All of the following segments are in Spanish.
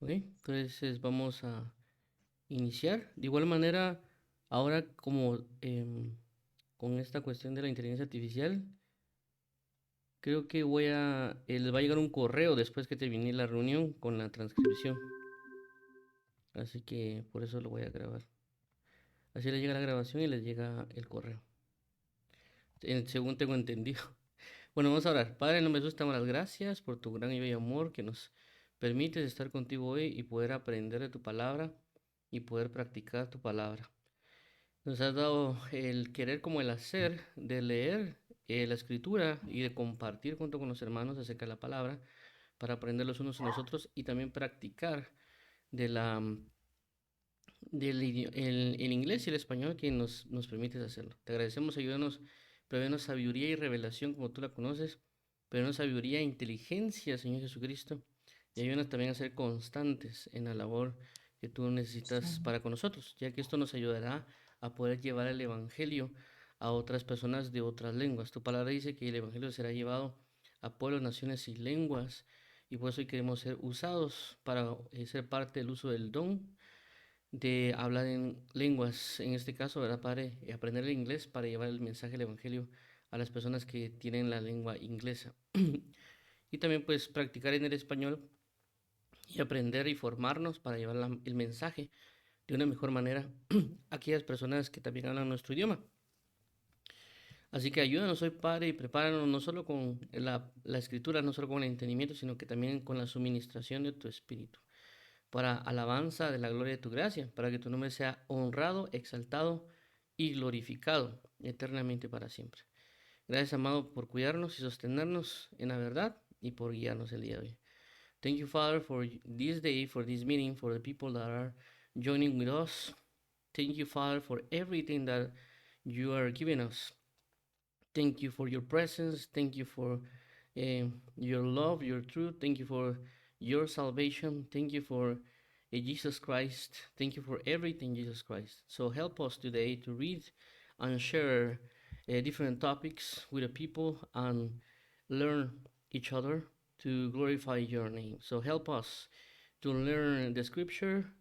Ok, entonces vamos a iniciar. De igual manera, ahora como con esta cuestión de la inteligencia artificial, creo que les va a llegar un correo después que termine la reunión con la transcripción. Así que por eso lo voy a grabar. Así les llega la grabación y les llega el correo. Según tengo entendido. Bueno, vamos a orar. Padre, en nombre de Jesús, te damos las gracias por tu gran y bello amor que nos permites estar contigo hoy y poder aprender de tu palabra y poder practicar tu palabra. Nos has dado el querer como el hacer de leer la escritura y de compartir junto con los hermanos acerca de la palabra para aprender los unos a los otros y también practicar de el inglés y el español que nos permites hacerlo. Te agradecemos, ayúdanos, prevéanos sabiduría y revelación como tú la conoces, prevéanos sabiduría e inteligencia, Señor Jesucristo, y ayúdanos también a ser constantes en la labor que tú necesitas para con nosotros, ya que esto nos ayudará a poder llevar el Evangelio a otras personas de otras lenguas. Tu palabra dice que el Evangelio será llevado a pueblos, naciones y lenguas, y por eso hoy queremos ser usados para ser parte del uso del don de hablar en lenguas, en este caso, ¿verdad, Padre? Aprender el inglés para llevar el mensaje del Evangelio a las personas que tienen la lengua inglesa. Y también pues practicar en el español y aprender y formarnos para llevar el mensaje de una mejor manera a aquellas personas que también hablan nuestro idioma. Así que ayúdanos hoy, Padre, y prepáranos no solo con la escritura, no solo con el entendimiento, sino que también con la suministración de tu Espíritu para alabanza de la gloria de tu gracia, para que tu nombre sea honrado, exaltado y glorificado eternamente para siempre. Gracias, amado, por cuidarnos y sostenernos en la verdad y por guiarnos el día de hoy. Thank you, Father, for this day, for this meeting, for the people that are joining with us. Thank you, Father, for everything that you are giving us. Thank you for your presence. Thank you for your love, your truth. Thank you for your salvation. Thank you for Jesus Christ. Thank you for everything, Jesus Christ. So help us today to read and share different topics with the people and learn each other to glorify your name. So help us to learn the scripture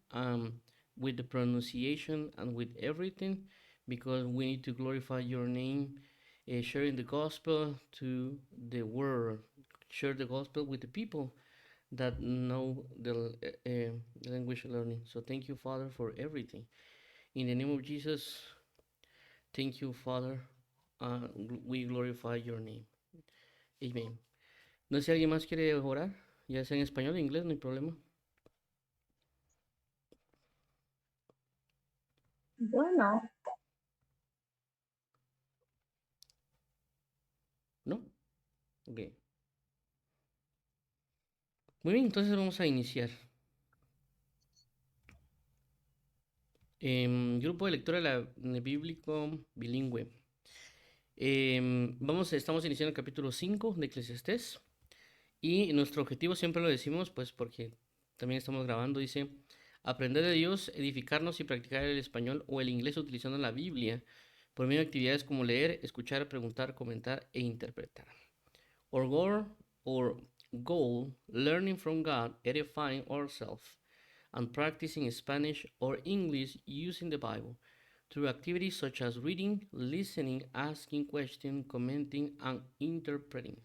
with the pronunciation and with everything because we need to glorify your name, sharing the gospel to the world, share the gospel with the people that know the language learning. So thank you, Father, for everything. In the name of Jesus, thank you, Father. We glorify your name. Amen. No sé si alguien más quiere orar, ya sea en español o en inglés, no hay problema. Bueno, ¿No? Ok. Muy bien, entonces vamos a iniciar. Grupo de lectura bíblico bilingüe. Estamos iniciando el capítulo 5 de Eclesiastés y nuestro objetivo siempre lo decimos, pues porque también estamos grabando, dice, aprender de Dios, edificarnos y practicar el español o el inglés utilizando la Biblia por medio de actividades como leer, escuchar, preguntar, comentar e interpretar. Our goal, learning from God, edifying ourselves, and practicing Spanish or English using the Bible through activities such as reading, listening, asking questions, commenting, and interpreting.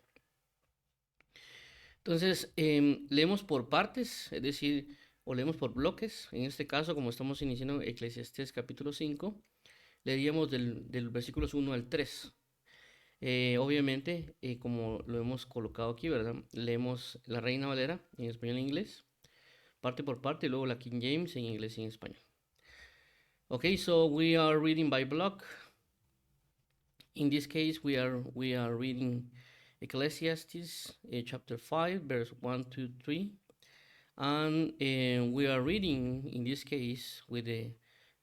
Entonces, leemos por partes, es decir, o leemos por bloques. En este caso, como estamos iniciando Eclesiastés capítulo 5, leeríamos del versículos 1 al 3. Obviamente, como lo hemos colocado aquí, ¿verdad? Leemos la Reina Valera en español e inglés, parte por parte, y luego la King James en inglés y en español. Okay, so we are reading by block. In this case, we are reading Ecclesiastes chapter 5, verse 1 to 3. And we are reading, in this case, with the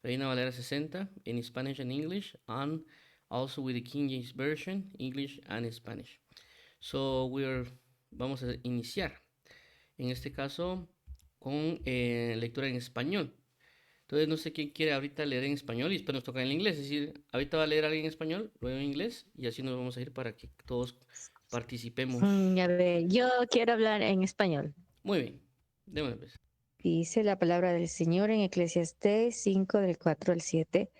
Reina Valera 60 in Spanish and English, and also with the King James Version, English and Spanish. So vamos a iniciar, en este caso, con lectura en español. Entonces no sé quién quiere ahorita leer en español y después nos toca en inglés. Es decir, ahorita va a leer alguien en español, luego en inglés y así nos vamos a ir para que todos participemos. a ver, yo quiero hablar en español. Muy bien, démosle pues. Dice la palabra del Señor en Eclesiastés 5 del 4 al 7.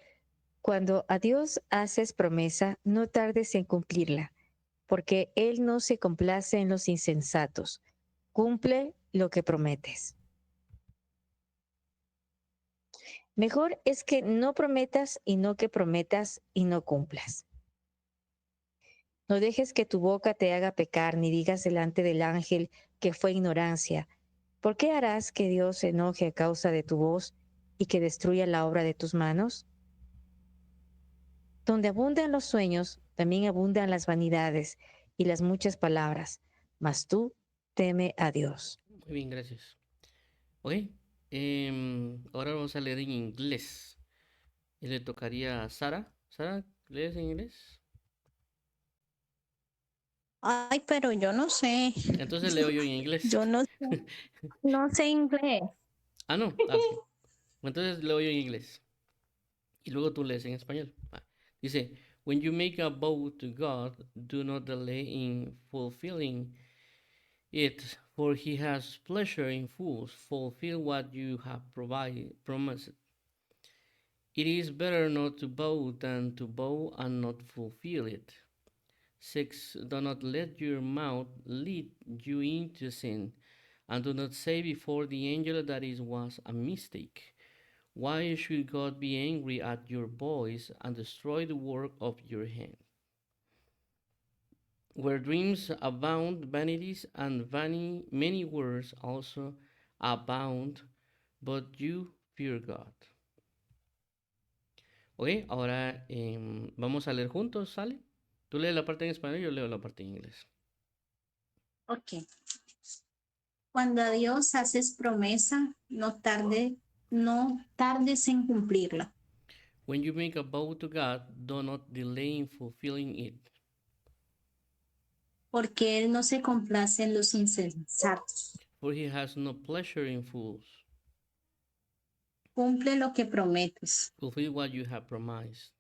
Cuando a Dios haces promesa, no tardes en cumplirla, porque Él no se complace en los insensatos. Cumple lo que prometes. Mejor es que no prometas y no que prometas y no cumplas. No dejes que tu boca te haga pecar, ni digas delante del ángel que fue ignorancia. ¿Por qué harás que Dios se enoje a causa de tu voz y que destruya la obra de tus manos? Donde abundan los sueños, también abundan las vanidades y las muchas palabras, mas tú teme a Dios. Muy bien, gracias. Ok, ahora vamos a leer en inglés. Y le tocaría a Sara. Sara, ¿lees en inglés? Ay, pero yo no sé. Entonces leo yo en inglés. Yo no sé inglés. Ah, no. Ah, ok. Entonces leo yo en inglés. Y luego tú lees en español. Dice, when you make a vow to God, do not delay in fulfilling it, for he has pleasure in fools. Fulfill what you have promised. It is better not to vow than to vow and not fulfill it. 6. Do not let your mouth lead you into sin, and do not say before the angel that it was a mistake. Why should God be angry at your voice and destroy the work of your hand? Where dreams abound, vanities and many words also abound, but you fear God. Ok, ahora vamos a leer juntos, ¿sale? Tú lees la parte en español y yo leo la parte en inglés. Ok. Cuando a Dios haces promesa, no tardes en cumplirla, When you make a vow to God, do not delay in fulfilling it, porque Él no se complace en los insensatos. for he has no pleasure in fools. Cumple lo que prometes. Fulfill what you have promised.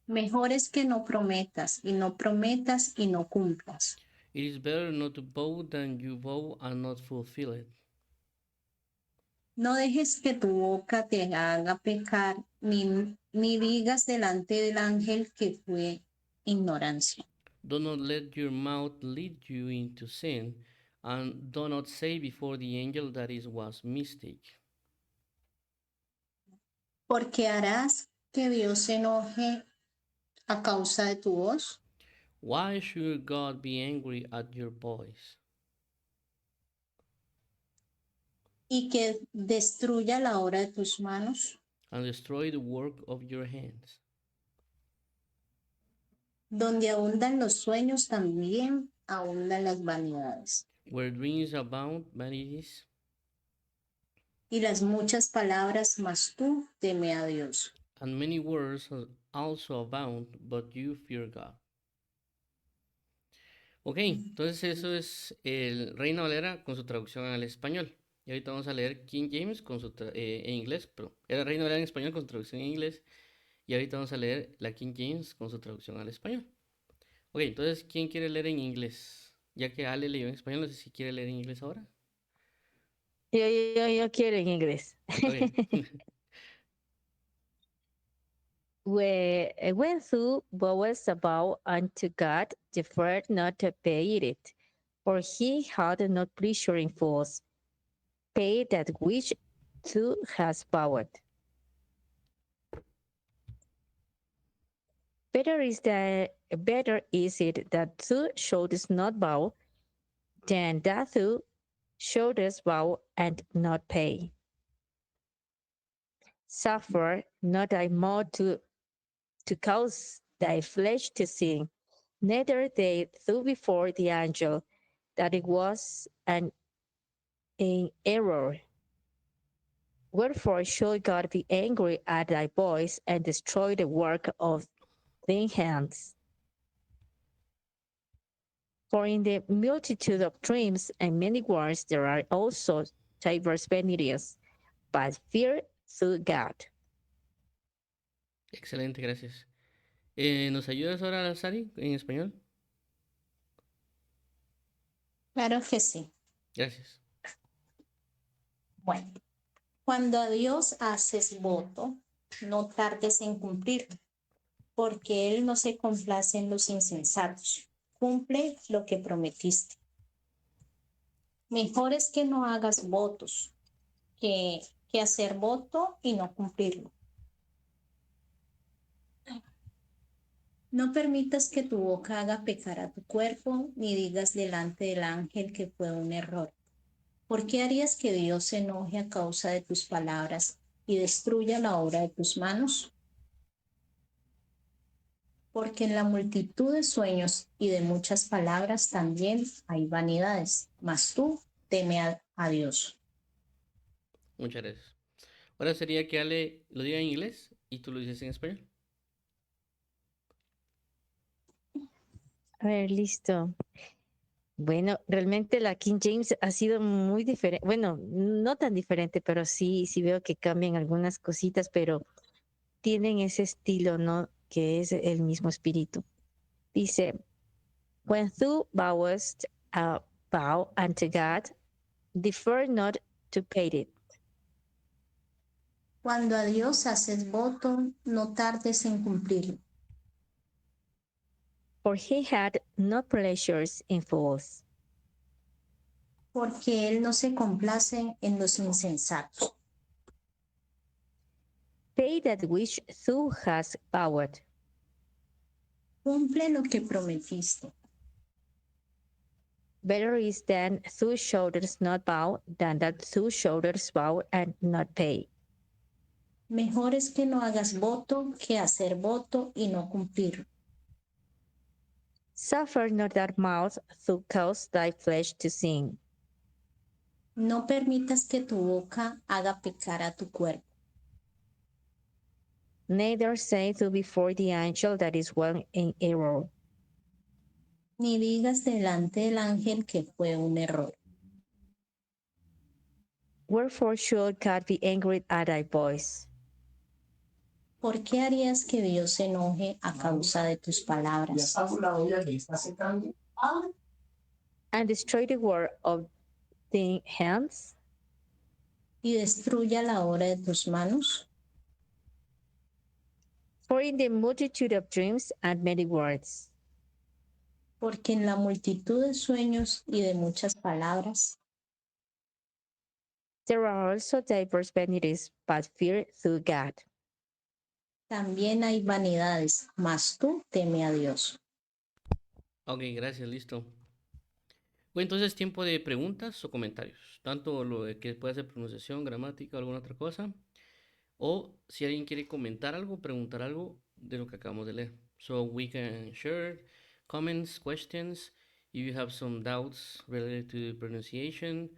Mejor es que no prometas y no prometas y no cumplas. It is better not to vow than you vow and not fulfill it. No dejes que tu boca te haga pecar, ni digas delante del ángel que fue ignorancia. Do not let your mouth lead you into sin, and do not say before the angel that it was mistake. Porque harás que Dios se enoje a causa de tu voz Why should God be angry at your voice y que destruya la obra de tus manos. and destroy the work of your hands? Donde abundan los sueños, también abundan las vanidades. Where dreams abound, vanities, Y las muchas palabras, mas tú teme a Dios. and many words also abound, but you fear God. Ok, entonces eso es el Reina Valera con su traducción al español. Y ahorita vamos a leer King James con en inglés, pero era Reina Valera en español con su traducción en inglés. Y ahorita vamos a leer la King James con su traducción al español. Ok, entonces, ¿quién quiere leer en inglés? Ya que Ale leyó en español, no sé si quiere leer en inglés ahora. Yo quiero en inglés. Ok. When thou vowest a vow unto God, defer not to pay it, for he had no pleasure in fools. Pay that which thou hast vowed. Better is it that thou shouldest not vow, than that thou shouldest vow and not pay. Suffer not thy mouth to cause thy flesh to sin, neither they thou before the angel, that it was in error. Wherefore should God be angry at thy voice and destroy the work of thine hands? For in the multitude of dreams and many words there are also diverse vanities, but fear thou God. Excelente, gracias. ¿Nos ayudas ahora, Sari, en español? Claro que sí. Gracias. Bueno, cuando a Dios haces voto, no tardes en cumplirlo, porque Él no se complace en los insensatos. Cumple lo que prometiste. Mejor es que no hagas votos que hacer voto y no cumplirlo. No permitas que tu boca haga pecar a tu cuerpo, ni digas delante del ángel que fue un error. ¿Por qué harías que Dios se enoje a causa de tus palabras y destruya la obra de tus manos? Porque en la multitud de sueños y de muchas palabras también hay vanidades, mas tú teme a Dios. Muchas gracias. Ahora sería que Ale lo diga en inglés y tú lo dices en español. A ver, listo. Bueno, realmente la King James ha sido muy diferente. Bueno, no tan diferente, pero sí veo que cambian algunas cositas, pero tienen ese estilo, ¿no? Que es el mismo espíritu. Dice, when thou vowest a vow unto God, defer not to pay it. Cuando a Dios haces voto, no tardes en cumplirlo, For he had no pleasures in fools, porque Él no se complace en los insensatos. pay that which thou hast vowed. Cumple lo que prometiste. Better is that thou shouldest not vow than that thou shouldest vow and not pay. Mejor es que no hagas voto que hacer voto y no cumplirlo. Suffer not thy mouth to cause thy flesh to sin. No permitas que tu boca haga pecar a tu cuerpo. Neither say thou before the angel that is one in error. Ni digas delante del ángel que fue un error. Wherefore should God be angry at thy voice? ¿Por qué harías que Dios se enoje a causa de tus palabras? And destroy the work of thy hands? Y destruya la obra de tus manos. For in the multitude of dreams and many words, Porque en la multitud de sueños y de muchas palabras, there are also diverse vanities, but fear thou God. también hay vanidades, mas tú teme a Dios. Ok, gracias, listo. Bueno, entonces tiempo de preguntas o comentarios. Tanto lo de que puede ser pronunciación, gramática o alguna otra cosa. O si alguien quiere comentar algo, preguntar algo de lo que acabamos de leer. So we can share comments, questions, if you have some doubts related to the pronunciation,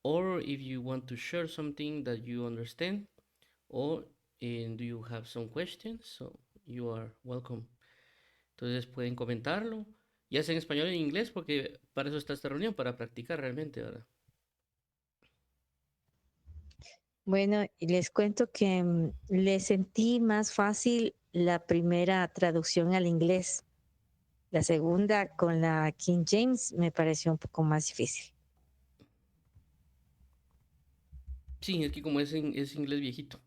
or if you want to share something that you understand, or do you have some questions, so you are welcome. Entonces pueden comentarlo, ya sea en español o en inglés, porque para eso está esta reunión, para practicar realmente, ¿verdad? Bueno, y les cuento que le sentí más fácil la primera traducción al inglés. La segunda con la King James me pareció un poco más difícil. Sí, es que como es inglés viejito,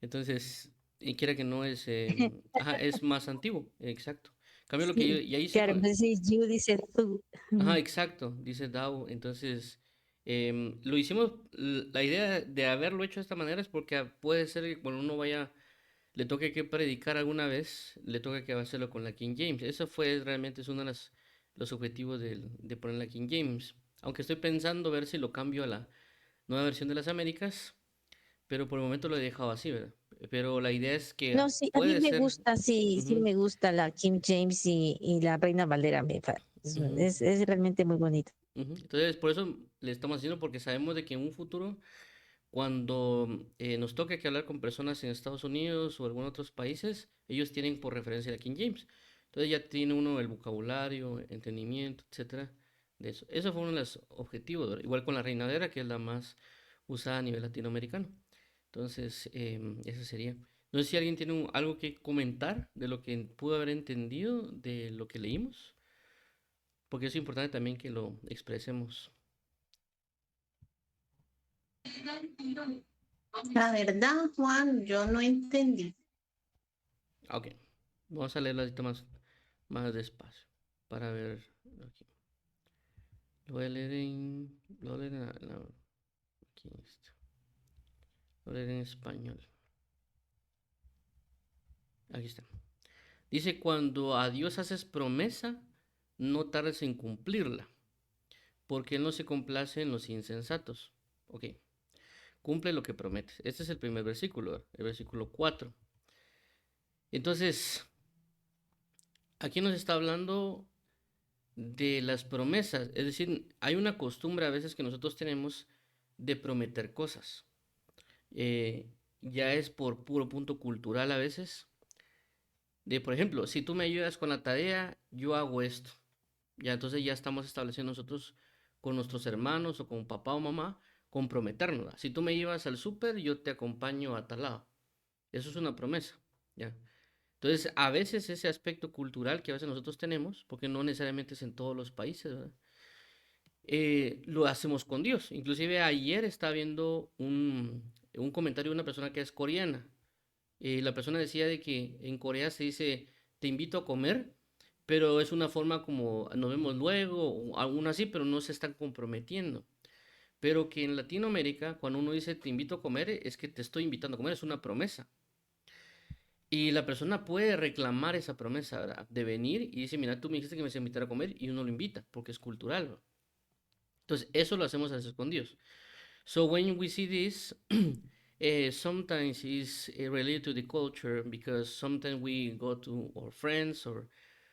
entonces, y quiera que no es, ajá, es más antiguo, exacto. Cambio lo que yo Sí, ya hice claro, en con, vez de decir you, dice tú. ajá, exacto, dice Dao, entonces, lo hicimos, la idea de haberlo hecho de esta manera es porque puede ser que cuando uno vaya, le toque que predicar alguna vez, le toque que hacerlo con la King James. Eso fue realmente es uno de los objetivos de poner la King James. Aunque estoy pensando ver si lo cambio a la nueva versión de las Américas, pero por el momento lo he dejado así, ¿verdad? Pero la idea es que No, sí, a mí puede me ser. gusta, sí Ujú, me gusta la King James y la Reina Valera. ujú, Es realmente muy bonito. ujú. Entonces, por eso le estamos haciendo, porque sabemos de que en un futuro, cuando nos toque que hablar con personas en Estados Unidos o algunos otros países, ellos tienen por referencia la King James. Entonces ya tiene uno el vocabulario, entendimiento, etcétera, de eso. Eso fue uno de los objetivos, ¿verdad? Igual con la Reina Valera, que es la más usada a nivel latinoamericano. Entonces, eso sería. No sé si alguien tiene algo que comentar de lo que pudo haber entendido de lo que leímos, porque es importante también que lo expresemos. La verdad, Juan, yo no entendí. Ok, vamos a leerlo así más despacio para ver aquí. Lo voy a leer lo voy a leer aquí está. Lo voy a leer en español. Aquí está. Dice, cuando a Dios haces promesa, no tardes en cumplirla, porque Él no se complace en los insensatos. Ok, cumple lo que prometes. Este es el primer versículo, el versículo 4. Entonces, aquí nos está hablando de las promesas. Es decir, hay una costumbre a veces que nosotros tenemos de prometer cosas. Ya es por puro punto cultural a veces. De, por ejemplo, si tú me ayudas con la tarea, yo hago esto. Ya entonces ya estamos estableciendo nosotros con nuestros hermanos o con papá o mamá comprometernos. ¿Va? Si tú me llevas al súper, yo te acompaño a tal lado. Eso es una promesa. ¿Ya? Entonces, a veces ese aspecto cultural que a veces nosotros tenemos, porque no necesariamente es en todos los países, ¿verdad? Lo hacemos con Dios. Inclusive ayer estaba viendo un comentario de una persona que es coreana. La persona decía de que en Corea se dice, te invito a comer, pero es una forma como nos vemos luego, o aún así, pero no se están comprometiendo. Pero que en Latinoamérica, cuando uno dice te invito a comer, es que te estoy invitando a comer, es una promesa. Y la persona puede reclamar esa promesa, ¿verdad? De venir y dice, mira, tú me dijiste que me ibas a invitar a comer y uno lo invita, porque es cultural, ¿no? Entonces, eso lo hacemos a veces con Dios. So when we see this, sometimes it's related to the culture because sometimes we go to our friends or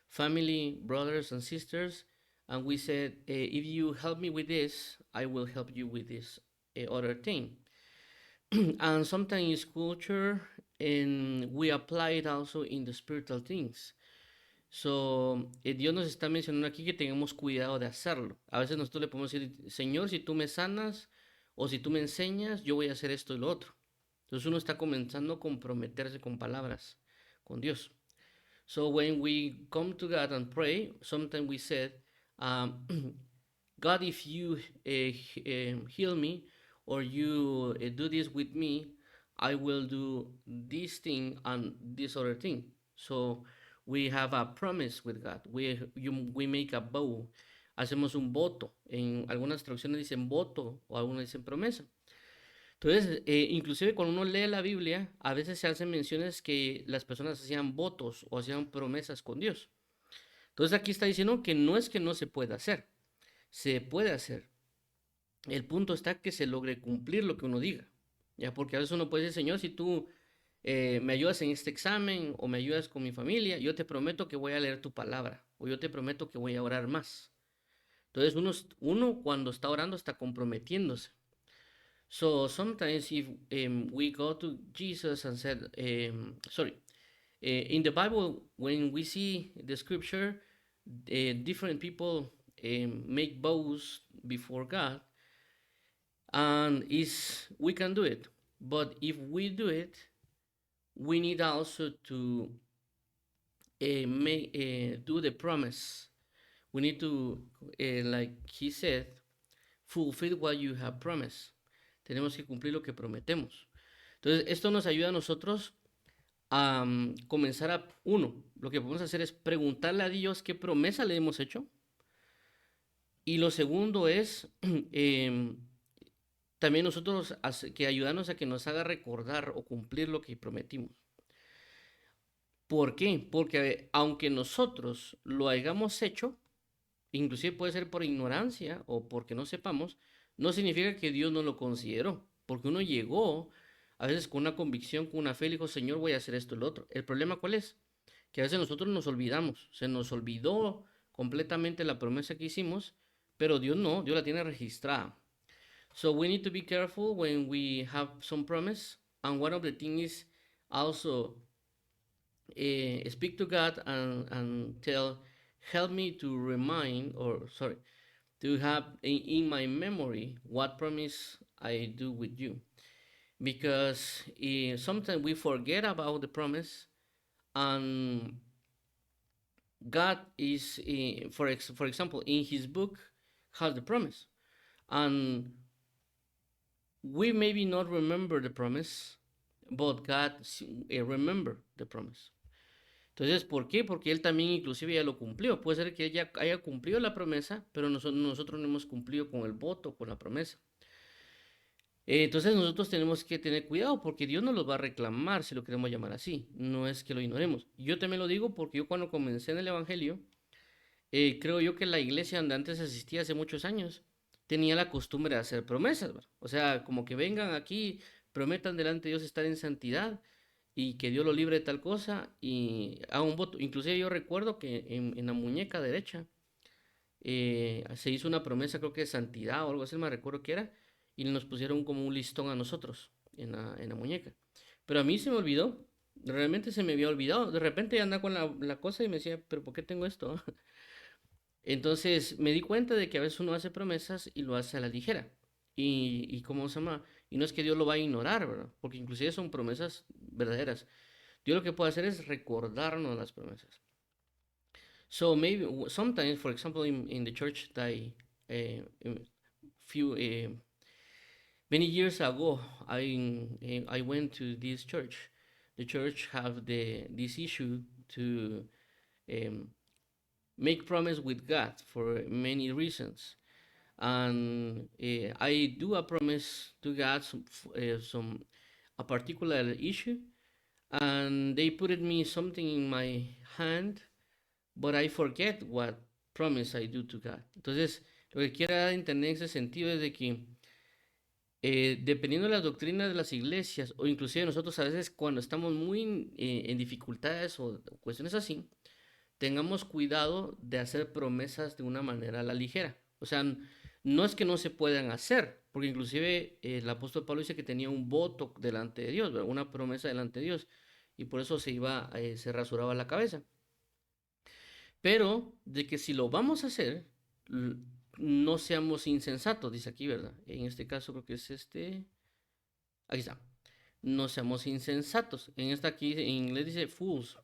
family, brothers and sisters, and we said, if you help me with this, I will help you with this other thing. And sometimes it's culture, and we apply it also in the spiritual things. So, Dios nos está mencionando aquí que tengamos cuidado de hacerlo. A veces nosotros le podemos decir, Señor, si tú me sanas o si tú me enseñas, yo voy a hacer esto y lo otro. Entonces uno está comenzando a comprometerse con palabras, con Dios. So when we come to God and pray, sometimes we said, um, God, if you heal me or you do this with me, I will do this thing and this other thing. So we have a promise with God. We make a vow. Hacemos un voto. En algunas traducciones dicen voto o algunas dicen promesa. Entonces, inclusive cuando uno lee la Biblia, a veces se hacen menciones que las personas hacían votos o hacían promesas con Dios. Entonces aquí está diciendo que no es que no se pueda hacer, se puede hacer. El punto está que se logre cumplir lo que uno diga. Ya, porque a veces uno puede decir, Señor, si tú me ayudas en este examen o me ayudas con mi familia, yo te prometo que voy a leer tu palabra o yo te prometo que voy a orar más. Entonces uno cuando está orando está comprometiéndose. So sometimes if we go to Jesus and said, in the Bible, when we see the scripture, different people make vows before God, and we can do it. But if we do it, we need also to do the promise. We need to, like he said, fulfill what you have promised. Tenemos que cumplir lo que prometemos. Entonces, esto nos ayuda a nosotros a comenzar lo que podemos hacer es preguntarle a Dios qué promesa le hemos hecho. Y lo segundo es también nosotros que ayudarnos a que nos haga recordar o cumplir lo que prometimos. ¿Por qué? Porque aunque nosotros lo hayamos hecho, inclusive puede ser por ignorancia o porque no sepamos, no significa que Dios no lo consideró, porque uno llegó a veces con una convicción, con una fe, y dijo, Señor, voy a hacer esto y lo otro. ¿El problema cuál es? Que a veces nosotros nos olvidamos, se nos olvidó completamente la promesa que hicimos, pero Dios no, Dios la tiene registrada. So we need to be careful when we have some promise, and one of the things is also speak to God and tell, help me to remind, to have in my memory what promise I do with you. Because sometimes we forget about the promise, and God is, for example, in his book has the promise. And we maybe not remember the promise, but God remember the promise. Entonces, ¿por qué? Porque Él también inclusive ya lo cumplió. Puede ser que ella haya cumplido la promesa, pero nosotros no hemos cumplido con el voto, con la promesa. Entonces nosotros tenemos que tener cuidado porque Dios nos lo va a reclamar, si lo queremos llamar así. No es que lo ignoremos. Yo también lo digo porque yo cuando comencé en el Evangelio, creo yo que la iglesia donde antes asistía hace muchos años tenía la costumbre de hacer promesas, ¿verdad? O sea, como que vengan aquí, prometan delante de Dios estar en santidad y que Dios lo libre de tal cosa y haga un voto. Inclusive yo recuerdo que en la muñeca derecha se hizo una promesa, creo que de santidad o algo así, me recuerdo que era, y nos pusieron como un listón a nosotros en la muñeca. Pero a mí se me olvidó, realmente se me había olvidado. De repente andaba con la cosa y me decía, pero ¿por qué tengo esto? Entonces me di cuenta de que a veces uno hace promesas y lo hace a la ligera. Y ¿cómo se llama? Y no es que Dios lo va a ignorar, ¿verdad? Porque inclusive son promesas verdaderas. Dios lo que puede hacer es recordarnos las promesas. So maybe sometimes, for example, in the church that few many years ago, I went to this church. The church have this issue to um, make promise with God for many reasons, and I do a promise to God some a particular issue, and they put me something in my hand, but I forget what promise I do to God. Entonces, lo que quiero entender en ese sentido es de que dependiendo de las doctrinas de las iglesias, o inclusive nosotros a veces cuando estamos muy en dificultades o cuestiones así, tengamos cuidado de hacer promesas de una manera a la ligera. O sea, no es que no se puedan hacer, porque inclusive el apóstol Pablo dice que tenía un voto delante de Dios, ¿verdad? Una promesa delante de Dios, y por eso se rasuraba la cabeza. Pero de que si lo vamos a hacer, no seamos insensatos, dice aquí, ¿verdad? En este caso creo que es aquí está. No seamos insensatos. En esta aquí, en inglés dice fools.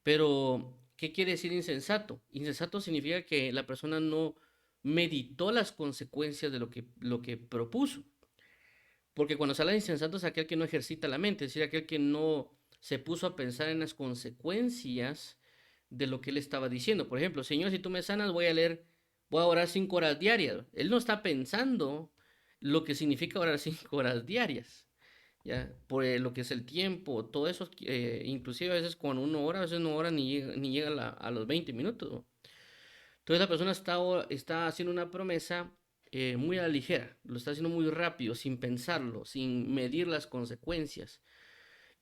Pero, ¿qué quiere decir insensato? Insensato significa que la persona no meditó las consecuencias de lo que propuso. Porque cuando se habla de insensato es aquel que no ejercita la mente, es decir, aquel que no se puso a pensar en las consecuencias de lo que él estaba diciendo. Por ejemplo, Señor, si tú me sanas, voy a orar 5 horas diarias. Él no está pensando lo que significa orar 5 horas diarias, ¿ya? Por lo que es el tiempo, todo eso, inclusive a veces cuando uno ora, a veces no ora ni llega a los 20 minutos, ¿no? Entonces la persona está haciendo una promesa muy a la ligera, lo está haciendo muy rápido, sin pensarlo, sin medir las consecuencias.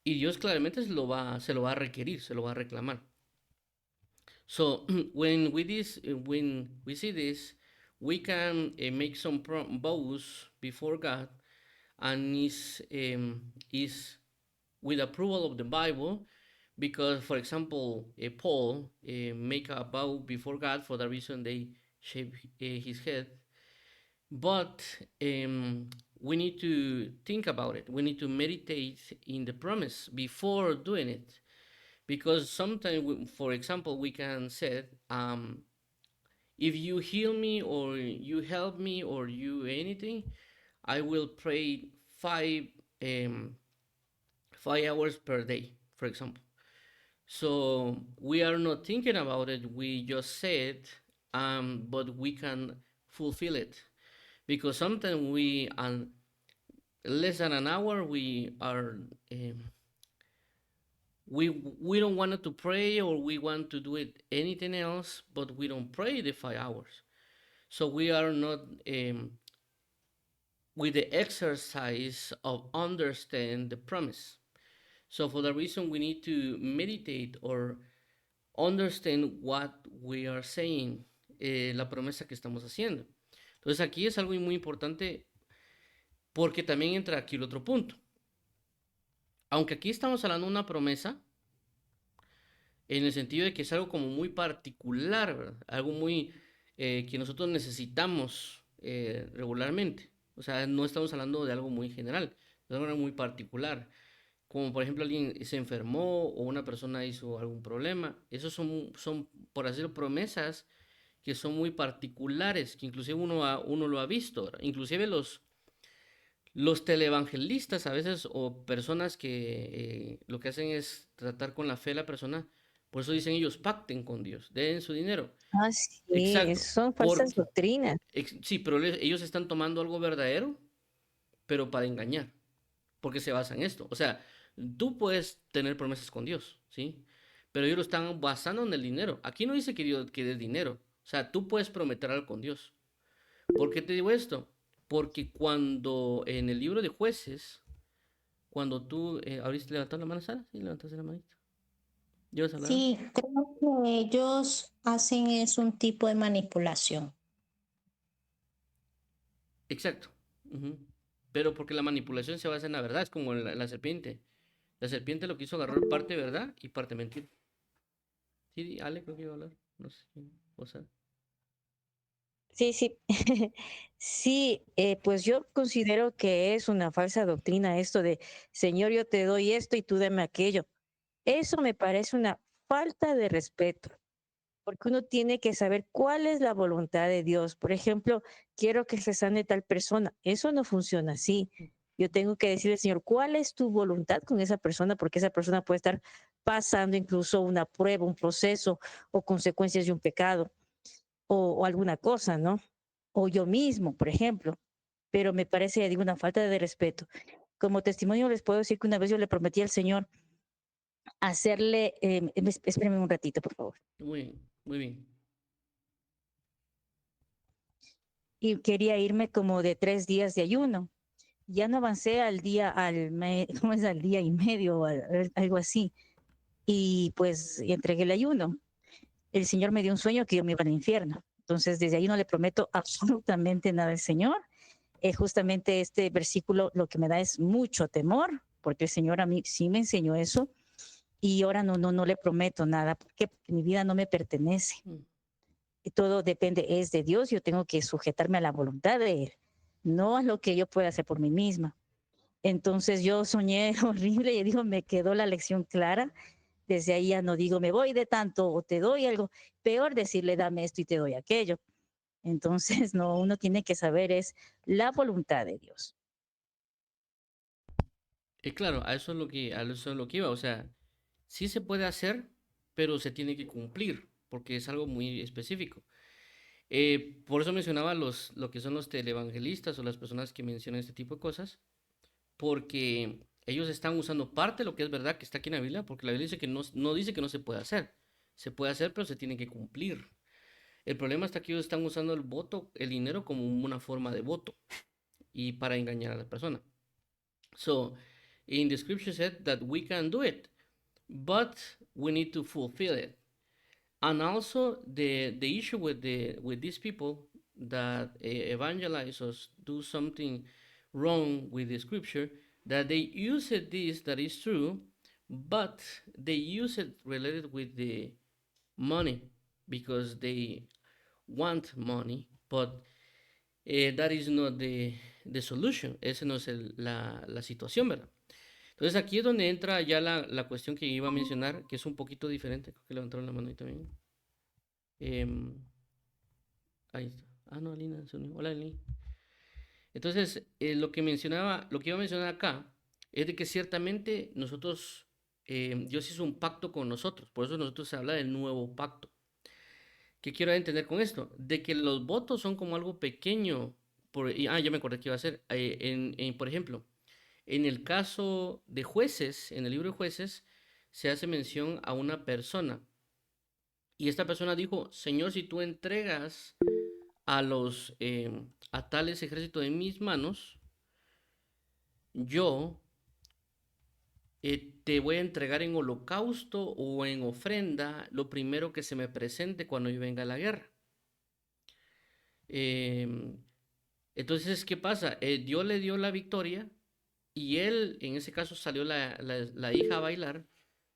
Y Dios claramente se lo va a requerir, se lo va a reclamar. So when we see this, we can make some vows before God, and is with approval of the Bible, because, for example, Paul make a vow before God. For the reason they shave his head, but we need to think about it. We need to meditate in the promise before doing it, because sometimes, for example, we can say, if you heal me or you help me or you anything, I will pray 5 hours per day, for example. So we are not thinking about it. We just say it, but we can fulfill it, because sometimes less than an hour we are we don't want to pray, or we want to do it anything else, but we don't pray the 5 hours. So we are not with the exercise of understand the promise. So for that reason, we need to meditate or understand what we are saying, la promesa que estamos haciendo. Entonces aquí es algo muy importante, porque también entra aquí el otro punto. Aunque aquí estamos hablando de una promesa, en el sentido de que es algo como muy particular, ¿verdad? Algo muy que nosotros necesitamos regularmente. O sea, no estamos hablando de algo muy general, es algo muy particular. Como por ejemplo alguien se enfermó o una persona hizo algún problema. Esos son por hacer promesas que son muy particulares, que inclusive uno lo ha visto, ¿verdad? Inclusive Los televangelistas a veces o personas que lo que hacen es tratar con la fe a la persona, por eso dicen ellos pacten con Dios, den su dinero. Ah, sí, Exacto, son falsas porque doctrinas. sí, pero ellos están tomando algo verdadero, pero para engañar, porque se basa en esto. O sea, tú puedes tener promesas con Dios, ¿sí? Pero ellos lo están basando en el dinero. Aquí no dice que Dios que des dinero. O sea, tú puedes prometer algo con Dios. ¿Por qué te digo esto? Porque cuando en el libro de jueces, cuando tú, ¿abriste, levantaste la mano, Sara? Sí, levantaste la manita. ¿Llevas a hablar algo? Sí, creo que ellos hacen es un tipo de manipulación. Exacto. Ujú. Pero porque la manipulación se basa en la verdad, es como la serpiente. La serpiente lo que hizo agarrar parte verdad y parte mentira. Sí, Ale, creo que iba a hablar. No sé, o sea. Sí, sí. Sí, pues yo considero que es una falsa doctrina esto de, Señor, yo te doy esto y tú dame aquello. Eso me parece una falta de respeto, porque uno tiene que saber cuál es la voluntad de Dios. Por ejemplo, quiero que se sane tal persona. Eso no funciona así. Yo tengo que decirle, Señor, ¿cuál es tu voluntad con esa persona? Porque esa persona puede estar pasando incluso una prueba, un proceso o consecuencias de un pecado o alguna cosa, ¿no? O yo mismo, por ejemplo. Pero me parece, ya digo, una falta de respeto. Como testimonio les puedo decir que una vez yo le prometí al Señor hacerle, espérenme un ratito, por favor. Muy bien, muy bien. Y quería irme como de 3 días de ayuno. Ya no avancé al día, ¿cómo es? Al día y medio, o algo así. Y pues entregué el ayuno. El Señor me dio un sueño que yo me iba al infierno. Entonces, desde ahí no le prometo absolutamente nada al Señor. Justamente este versículo lo que me da es mucho temor, porque el Señor a mí sí me enseñó eso. Y ahora no le prometo nada, porque mi vida no me pertenece. Mm. Y todo depende, es de Dios. Yo tengo que sujetarme a la voluntad de Él, no a lo que yo pueda hacer por mí misma. Entonces yo soñé horrible y digo, me quedó la lección clara. Desde ahí ya no digo, me voy de tanto o te doy algo. Peor decirle, dame esto y te doy aquello. Entonces, no, uno tiene que saber es la voluntad de Dios. Claro, a eso es lo que iba. O sea, sí se puede hacer, pero se tiene que cumplir, porque es algo muy específico. Por eso mencionaba lo que son los televangelistas o las personas que mencionan este tipo de cosas, porque ellos están usando parte de lo que es verdad que está aquí en la Biblia, porque la Biblia dice que no dice que no se puede hacer. Se puede hacer, pero se tiene que cumplir. El problema está que ellos están usando el voto, el dinero como una forma de voto y para engañar a la persona. So, in the scripture said that we can do it, but we need to fulfill it. And also the issue with these people that evangelize us do something wrong with the scripture, that they use it this that is true, but they use it related with the money because they want money, but that is not the solution. Esa no es la situación, ¿verdad? Entonces aquí es donde entra ya la cuestión que iba a mencionar, que es un poquito diferente. Creo que levantaron la mano ahí también. Em, ahí está. Ah, no, Alina se unió. Hola, Alina. Entonces, lo que iba a mencionar acá, es de que ciertamente nosotros, Dios hizo un pacto con nosotros. Por eso nosotros se habla del nuevo pacto. ¿Qué quiero entender con esto? De que los votos son como algo pequeño. Ya me acordé que iba a ser. Por ejemplo, en el caso de jueces, en el libro de jueces, se hace mención a una persona. Y esta persona dijo, Señor, si tú entregas a tales ejércitos en mis manos, yo te voy a entregar en holocausto o en ofrenda lo primero que se me presente cuando yo venga a la guerra. Em, entonces, ¿qué pasa? Dios le dio la victoria y él, en ese caso, salió la hija a bailar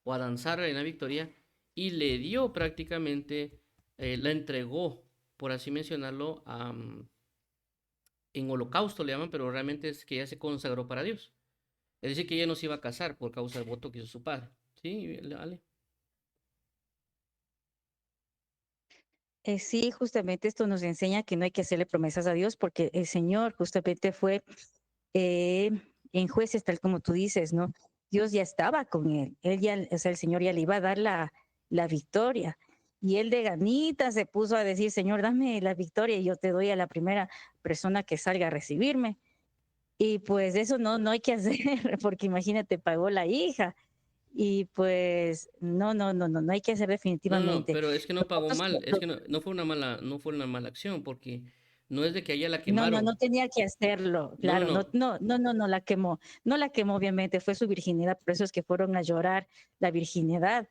o a danzar en la victoria y le dio prácticamente, la entregó, por así mencionarlo, en holocausto le llaman, pero realmente es que ella se consagró para Dios. Es decir, que ella no se iba a casar por causa del voto que hizo su padre. Sí, Ale. Sí, justamente esto nos enseña que no hay que hacerle promesas a Dios porque el Señor justamente fue en Jueces, tal como tú dices, ¿no? Dios ya estaba con él. Él ya, o sea, el Señor ya le iba a dar la victoria. Y él de ganita se puso a decir, Señor, dame la victoria y yo te doy a la primera persona que salga a recibirme. Y pues eso no hay que hacer, porque imagínate, pagó la hija. Y pues no hay que hacer No, definitivamente. pero es que no pagó Nosotros, mal, es que no fue no fue una mala acción, porque no es de que a ella la no quemaron. tenía que hacerlo, No, no, claro, no. no la quemó, obviamente, fue su virginidad, por eso es que fueron a llorar la virginidad,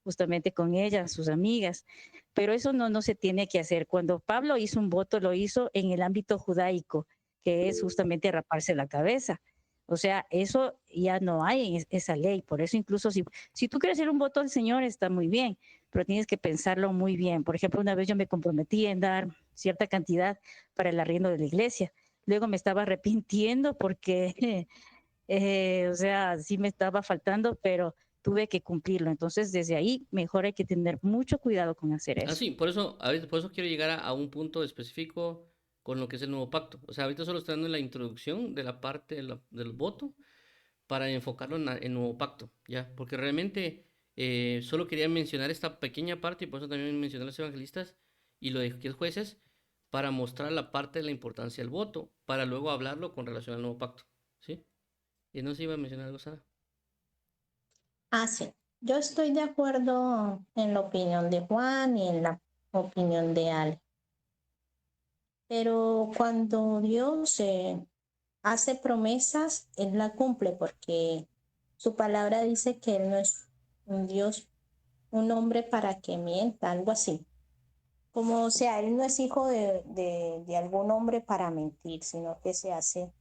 justamente con ella, sus amigas, pero eso no se tiene que hacer. Cuando Pablo hizo un voto, lo hizo en el ámbito judaico, que es justamente raparse la cabeza. O sea, eso ya no hay en esa ley, por eso incluso si tú quieres hacer un voto al Señor, está muy bien, pero tienes que pensarlo muy bien. Por ejemplo, una vez yo me comprometí en dar cierta cantidad para el arriendo de la iglesia. Luego me estaba arrepintiendo porque, o sea, sí me estaba faltando, pero tuve que cumplirlo. Entonces, desde ahí, mejor hay que tener mucho cuidado con hacer Ah, eso. sí, por eso, a veces, por eso quiero llegar a un punto específico con lo que es el nuevo pacto. O sea, ahorita solo estoy dando la introducción de la parte del voto para enfocarlo en el nuevo pacto, ¿ya? Porque realmente solo quería mencionar esta pequeña parte y por eso también mencioné a los evangelistas y lo de 10 jueces para mostrar la parte de la importancia del voto, para luego hablarlo con relación al nuevo pacto, ¿sí? Y no se iba a mencionar algo, Sara. Ah, sí. Yo estoy de acuerdo en la opinión de Juan y en la opinión de Ale. Pero cuando Dios hace promesas, Él la cumple porque su palabra dice que Él no es un Dios, un hombre para que mienta, algo así. Como, o sea, Él no es hijo de algún hombre para mentir, sino que se hace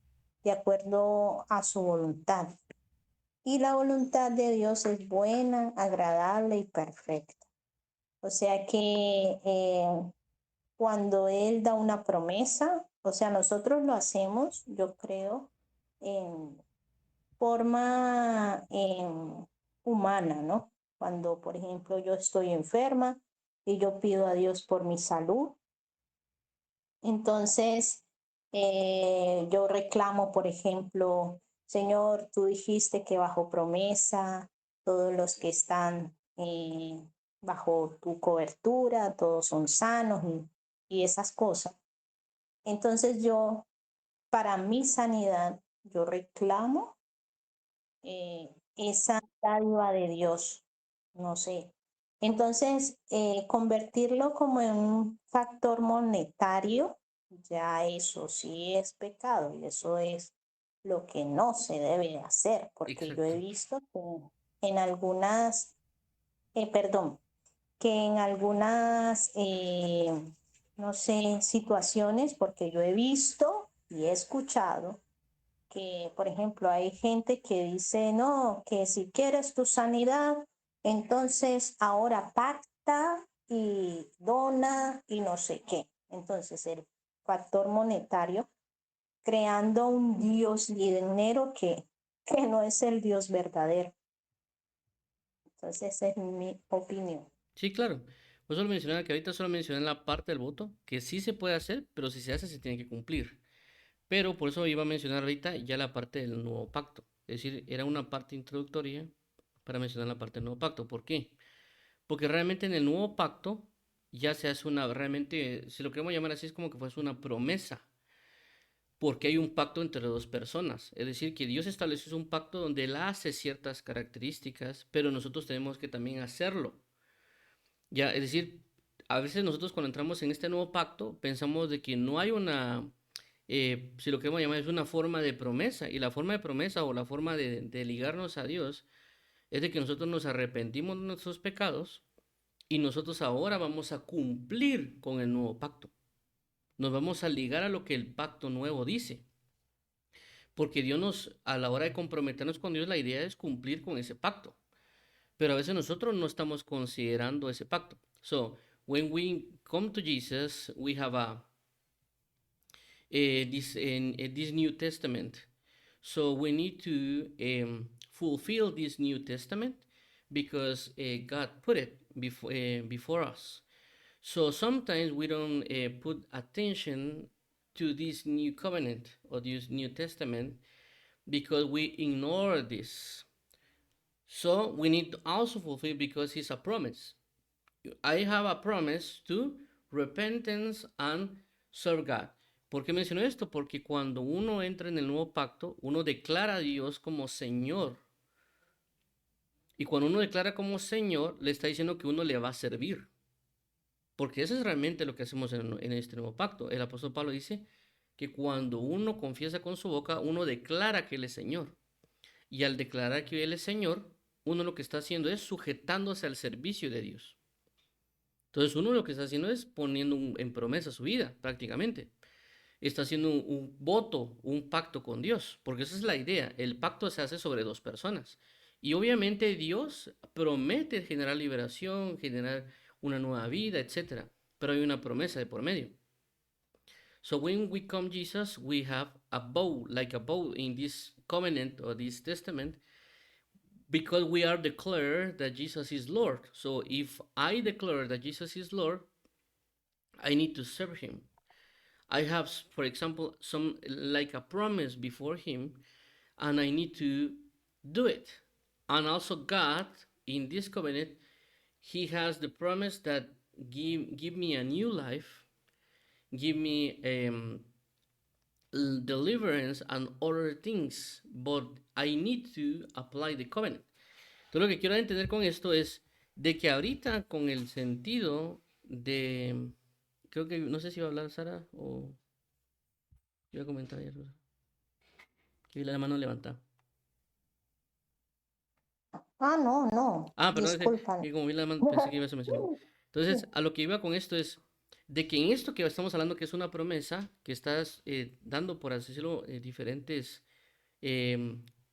de acuerdo a su voluntad. Y la voluntad de Dios es buena, agradable y perfecta. O sea que cuando Él da una promesa, o sea, nosotros lo hacemos, yo creo, en forma humana, ¿no? Cuando, por ejemplo, yo estoy enferma y yo pido a Dios por mi salud, entonces yo reclamo, por ejemplo, Señor, tú dijiste que bajo promesa, todos los que están bajo tu cobertura, todos son sanos y esas cosas. Entonces yo, para mi sanidad, yo reclamo esa dádiva de Dios, no sé. Entonces, convertirlo como en un factor monetario, ya eso sí es pecado y eso es lo que no se debe hacer, porque yo he Exacto. visto que en algunas, perdón, que en algunas, no sé, situaciones, porque yo he visto y he escuchado que, por ejemplo, hay gente que dice, no, que si quieres tu sanidad, entonces ahora pacta y dona y no sé qué. Entonces, el factor monetario, creando un Dios dinero que no es el Dios verdadero. Entonces, esa es mi opinión. Sí, claro. Por eso lo mencionaba que ahorita solo mencioné la parte del voto, que sí se puede hacer, pero si se hace se tiene que cumplir. Pero por eso iba a mencionar ahorita ya la parte del nuevo pacto. Es decir, era una parte introductoria para mencionar la parte del nuevo pacto. ¿Por qué? Porque realmente en el nuevo pacto ya se hace una, realmente, si lo queremos llamar así, es como que fuese una promesa. Porque hay un pacto entre dos personas. Es decir, que Dios estableció un pacto donde Él hace ciertas características, pero nosotros tenemos que también hacerlo. Ya, es decir, a veces nosotros cuando entramos en este nuevo pacto pensamos de que no hay una, si lo queremos llamar, es una forma de promesa. Y la forma de promesa o la forma de ligarnos a Dios es de que nosotros nos arrepentimos de nuestros pecados y nosotros ahora vamos a cumplir con el nuevo pacto. Nos vamos a ligar a lo que el pacto nuevo dice. Porque Dios nos, a la hora de comprometernos con Dios, la idea es cumplir con ese pacto. Pero a veces nosotros no estamos considerando ese pacto. So, when we come to Jesus, we have this New Testament. So we need to fulfill this New Testament because God put it before us. So sometimes we don't put attention to this new covenant or this New Testament because we ignore this. So we need to also fulfill because it's a promise. I have a promise to repentance and serve God. ¿Por qué menciono esto? Porque cuando uno entra en el nuevo pacto, uno declara a Dios como Señor. Y cuando uno declara como Señor, le está diciendo que uno le va a servir. Porque eso es realmente lo que hacemos en este nuevo pacto. El apóstol Pablo dice que cuando uno confiesa con su boca, uno declara que Él es Señor. Y al declarar que Él es Señor, uno lo que está haciendo es sujetándose al servicio de Dios. Entonces uno lo que está haciendo es poniendo en promesa su vida, prácticamente. Está haciendo un voto, un pacto con Dios, porque esa es la idea. El pacto se hace sobre dos personas. Y obviamente Dios promete generar liberación, generar una nueva vida, etc. Pero hay una promesa de por medio. So when we come Jesus, we have a vow, like a vow in this covenant or this testament, because we are declared that Jesus is Lord. So if I declare that Jesus is Lord, I need to serve him. I have, for example, some like a promise before him, and I need to do it. And also God, in this covenant, he has the promise that give me a new life, give me deliverance and other things, but I need to apply the covenant. Entonces lo que quiero entender con esto es de que ahorita con el sentido de, creo que, no sé si iba a hablar Sara o iba a comentar ayer, que vi la mano levantada. No, Perdón, disculpa. que como vi la mano pensé que ibas a mencionar. Entonces, a lo que iba con esto es de que en esto que estamos hablando, que es una promesa, que estás dando, por así decirlo, diferentes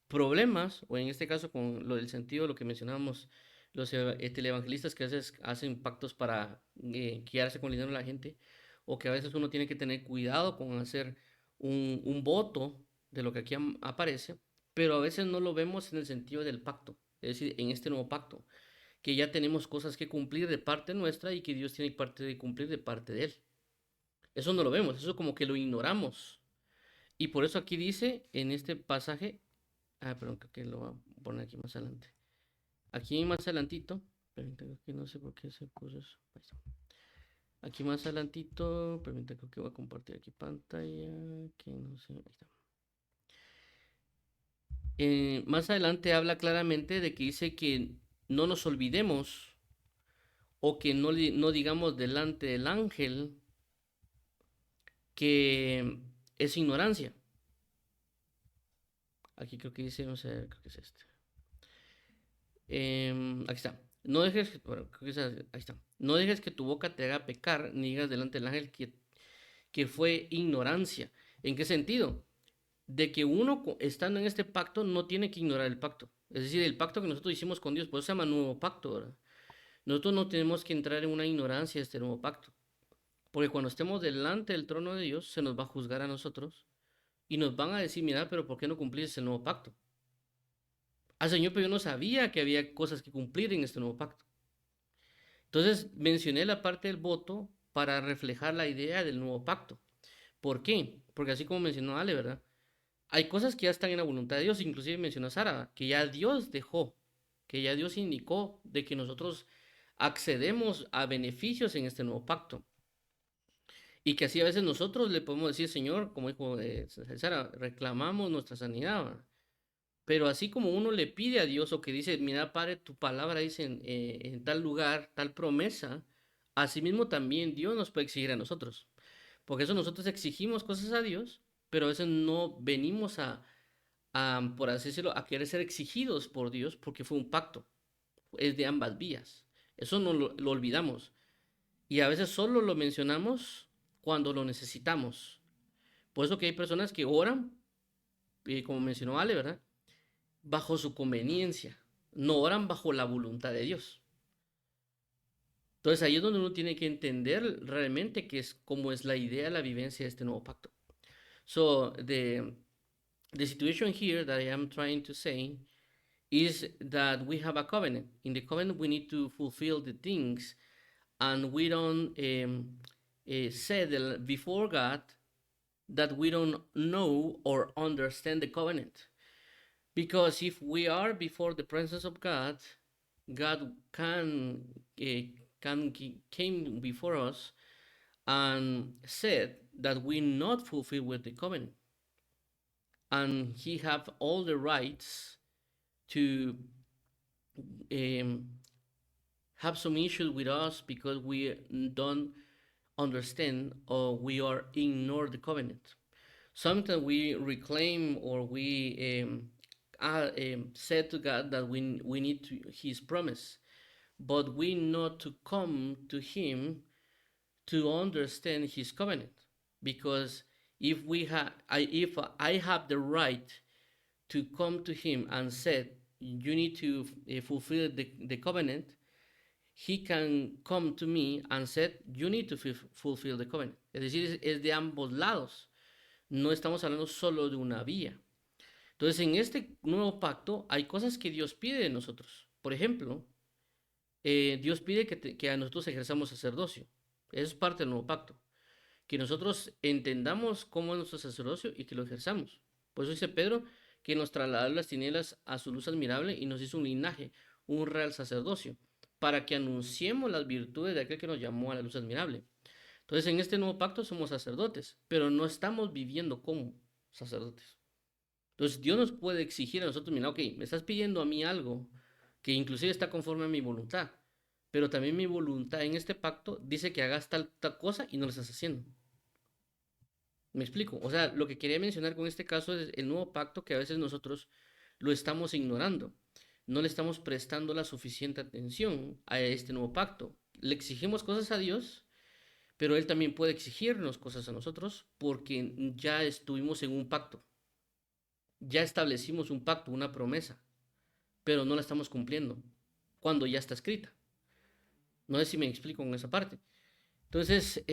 problemas, o en este caso con lo del sentido, lo que mencionábamos, los televangelistas que a veces hacen pactos para quedarse con el dinero de la gente, o que a veces uno tiene que tener cuidado con hacer un voto de lo que aquí aparece, pero a veces no lo vemos en el sentido del pacto, es decir, en este nuevo pacto, que ya tenemos cosas que cumplir de parte nuestra y que Dios tiene parte de cumplir de parte de Él. Eso no lo vemos, eso como que lo ignoramos. Y por eso aquí dice en este pasaje, perdón, creo que lo voy a poner aquí más adelante. Aquí más adelantito, permítame, que no sé por qué se puso eso. Ahí está. Aquí más adelantito, permítame, creo que voy a compartir aquí pantalla, que no sé, ahí está. Más adelante habla claramente de que dice que no nos olvidemos o que no digamos delante del ángel que es ignorancia. Aquí creo que dice, no sé, creo que es este. Aquí está. No dejes, bueno, creo que es, ahí está. No dejes que tu boca te haga pecar, ni digas delante del ángel que fue ignorancia. ¿En qué sentido? De que uno estando en este pacto no tiene que ignorar el pacto. Es decir, el pacto que nosotros hicimos con Dios, por eso se llama nuevo pacto, ¿verdad? Nosotros no tenemos que entrar en una ignorancia de este nuevo pacto. Porque cuando estemos delante del trono de Dios, se nos va a juzgar a nosotros y nos van a decir, mira, pero ¿por qué no cumplís el nuevo pacto? Señor, pero yo no sabía que había cosas que cumplir en este nuevo pacto. Entonces mencioné la parte del voto para reflejar la idea del nuevo pacto. ¿Por qué? Porque así como mencionó Ale, ¿verdad? Hay cosas que ya están en la voluntad de Dios, inclusive mencionó Sara, que ya Dios dejó, que ya Dios indicó de que nosotros accedemos a beneficios en este nuevo pacto. Y que así a veces nosotros le podemos decir, Señor, como dijo Sara, reclamamos nuestra sanidad, ¿verdad? Pero así como uno le pide a Dios o que dice, mira, Padre, tu palabra dice en tal lugar, tal promesa, asimismo también Dios nos puede exigir a nosotros. Porque eso nosotros exigimos cosas a Dios, pero a veces no venimos por así decirlo, a querer ser exigidos por Dios porque fue un pacto. Es de ambas vías. Eso no lo olvidamos. Y a veces solo lo mencionamos cuando lo necesitamos. Por eso que hay personas que oran, como mencionó Ale, ¿verdad? Bajo su conveniencia, no oran bajo la voluntad de Dios. Entonces ahí es donde uno tiene que entender realmente qué es cómo es la idea, la vivencia de este nuevo pacto. So the situation here that I am trying to say is that we have a covenant. In the covenant we need to fulfill the things, and we don't say that before God that we don't know or understand the covenant. Because if we are before the presence of God, God came before us and said that we not fulfill with the covenant, and He have all the rights to um, have some issues with us because we don't understand or we are ignore the covenant. Sometimes we reclaim or we said to God that we need to, His promise, but we not to come to Him to understand His covenant, because if I have the right to come to Him and said you need to fulfill the covenant, He can come to me and said you need to fulfill the covenant. Es decir, es de ambos lados. No estamos hablando solo de una vía. Entonces, en este nuevo pacto hay cosas que Dios pide de nosotros. Por ejemplo, Dios pide que a nosotros ejerzamos sacerdocio. Eso es parte del nuevo pacto. Que nosotros entendamos cómo es nuestro sacerdocio y que lo ejerzamos. Por eso dice Pedro que nos trasladó las tinieblas a su luz admirable y nos hizo un linaje, un real sacerdocio, para que anunciemos las virtudes de aquel que nos llamó a la luz admirable. Entonces, en este nuevo pacto somos sacerdotes, pero no estamos viviendo como sacerdotes. Entonces, Dios nos puede exigir a nosotros, mira, ok, me estás pidiendo a mí algo que inclusive está conforme a mi voluntad, pero también mi voluntad en este pacto dice que hagas tal cosa y no lo estás haciendo. ¿Me explico? O sea, lo que quería mencionar con este caso es el nuevo pacto, que a veces nosotros lo estamos ignorando. No le estamos prestando la suficiente atención a este nuevo pacto. Le exigimos cosas a Dios, pero Él también puede exigirnos cosas a nosotros porque ya estuvimos en un pacto. Ya establecimos un pacto, una promesa, pero no la estamos cumpliendo cuando ya está escrita. No sé si me explico en esa parte. Entonces,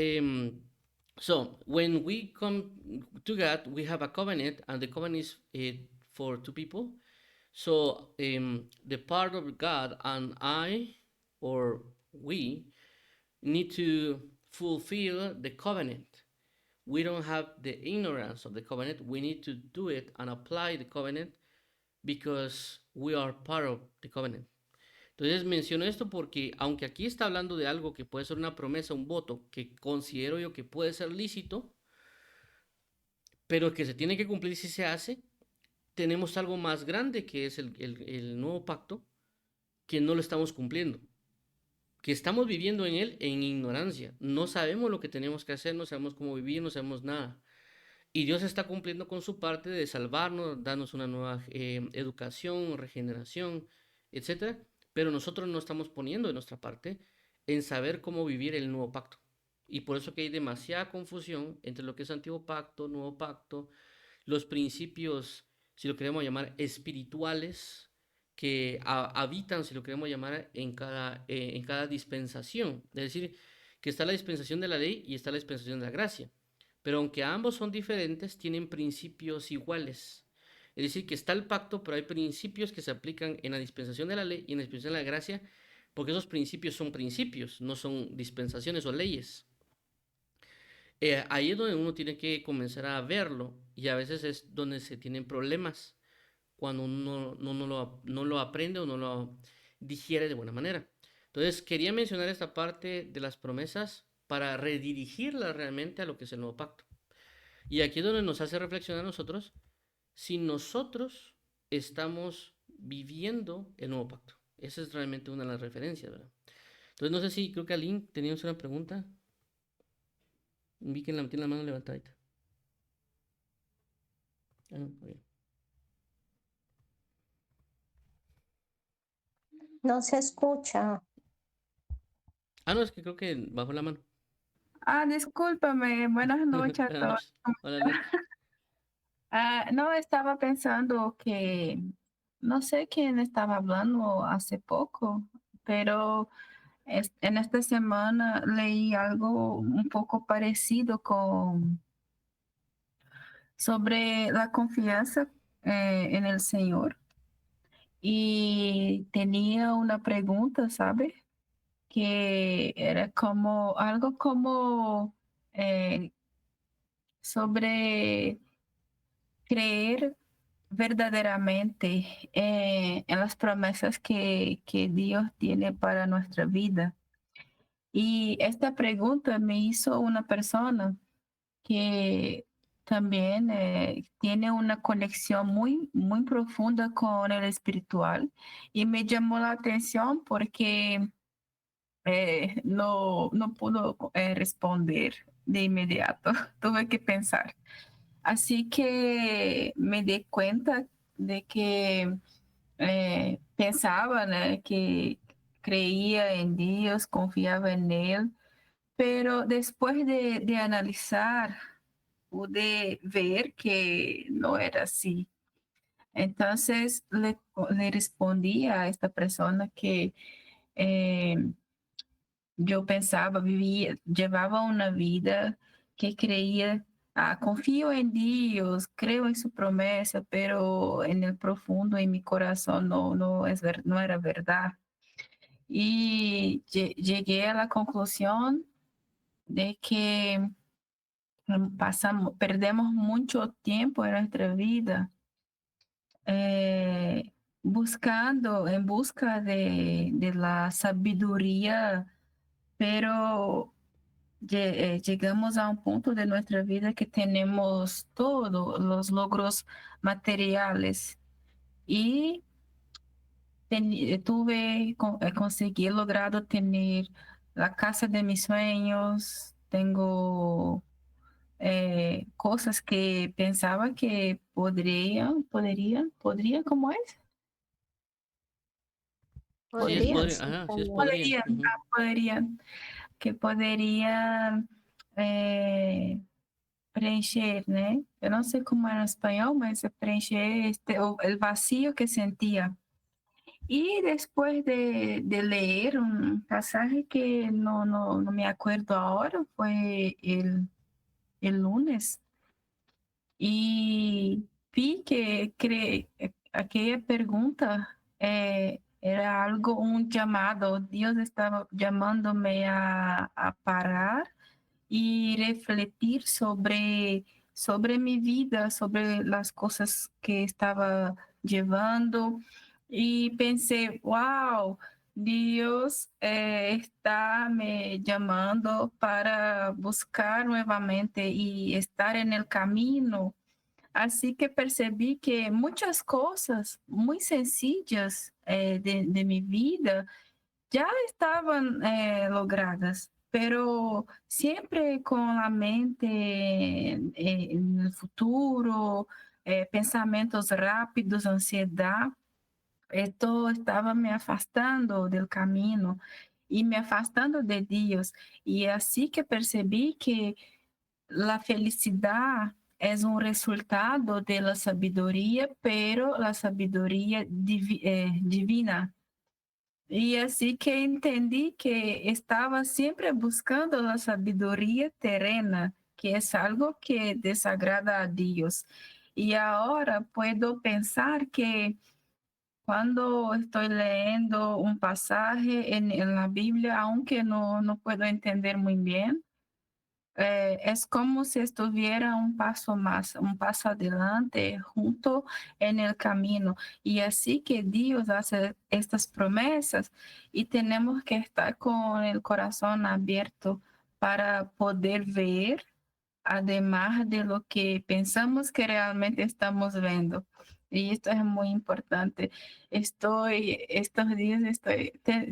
so when we come to God, we have a covenant, and the covenant is for two people. So the part of God and I, or we, need to fulfill the covenant. We don't have the ignorance of the covenant. We need to do it and apply the covenant because we are part of the covenant. Entonces menciono esto porque aunque aquí está hablando de algo que puede ser una promesa, un voto, que considero yo que puede ser lícito, pero que se tiene que cumplir si se hace, tenemos algo más grande que es el nuevo pacto, que no lo estamos cumpliendo, que estamos viviendo en él en ignorancia. No sabemos lo que tenemos que hacer, no sabemos cómo vivir, no sabemos nada. Y Dios está cumpliendo con su parte de salvarnos, darnos una nueva educación, regeneración, etcétera. Pero nosotros no estamos poniendo de nuestra parte en saber cómo vivir el nuevo pacto. Y por eso que hay demasiada confusión entre lo que es antiguo pacto, nuevo pacto, los principios, si lo queremos llamar, espirituales, que habitan, si lo queremos llamar, en cada dispensación. Es decir, que está la dispensación de la ley y está la dispensación de la gracia. Pero aunque ambos son diferentes, tienen principios iguales. Es decir, que está el pacto, pero hay principios que se aplican en la dispensación de la ley y en la dispensación de la gracia, porque esos principios son principios, no son dispensaciones o leyes. Ahí es donde uno tiene que comenzar a verlo, y a veces es donde se tienen problemas, cuando uno no lo aprende o no lo digiere de buena manera. Entonces, quería mencionar esta parte de las promesas para redirigirla realmente a lo que es el nuevo pacto. Y aquí es donde nos hace reflexionar a nosotros si nosotros estamos viviendo el nuevo pacto. Esa es realmente una de las referencias, ¿verdad? Entonces, no sé si, creo que Aline, teníamos una pregunta. Vi que tiene la mano levantada. Ah, no, bien. No se escucha. Ah, no, es que creo que bajó la mano. Discúlpame, buenas noches a Buenas todos. noches. Hola, Aline. No, estaba pensando que no sé quién estaba hablando hace poco, pero en esta semana leí algo un poco parecido sobre la confianza en el Señor. Y tenía una pregunta, ¿sabe? Que era como algo como sobre creer verdaderamente en las promesas que Dios tiene para nuestra vida. Y esta pregunta me hizo una persona que también tiene una conexión muy profunda con el espiritual y me llamó la atención porque no pudo responder de inmediato, tuve que pensar. Así que me di cuenta de que pensaba, né, que creía en Dios, confiaba en Él, pero después de analizar, pude ver que no era así. Entonces le respondí a esta persona que eh, yo pensaba, vivía, llevaba una vida que creía, confío en Dios, creo en su promesa, pero en el profundo, en mi corazón, no era verdad. Y llegué a la conclusión de que perdemos mucho tiempo en nuestra vida eh, en busca de la sabiduría, pero llegamos a un punto de nuestra vida que tenemos todos los logros materiales y conseguí logrado tener la casa de mis sueños, tengo cosas que pensaba que podrían, ¿cómo es? Sí, es Podrías. ajá, sí es Podrían. podrían. Ujú. Podrían, que podrían preencher, né? Eu não sei como era em espanhol, mas é preencher el vacío que sentía. Y después de leer un pasaje que no me acuerdo ahora, fue el lunes, y vi que aquella pregunta era algo, un llamado. Dios estaba llamándome a parar y refletir sobre mi vida, sobre las cosas que estaba llevando. Y pensé, wow, Dios está me llamando para buscar nuevamente y estar en el camino. Así que percibí que muchas cosas muy sencillas de mi vida ya estaban logradas, pero siempre con la mente en el futuro, pensamientos rápidos, ansiedad. Esto estaba me afastando del camino y me afastando de Dios. Y así que percibí que la felicidad es un resultado de la sabiduría, pero la sabiduría divina. Y así que entendí que estaba siempre buscando la sabiduría terrena, que es algo que desagrada a Dios. Y ahora puedo pensar que cuando estoy leyendo un pasaje en la Biblia, aunque no puedo entender muy bien, es como si estuviera un paso más, un paso adelante junto en el camino. Y así que Dios hace estas promesas y tenemos que estar con el corazón abierto para poder ver, además de lo que pensamos que realmente estamos viendo. Y esto es muy importante. Estos días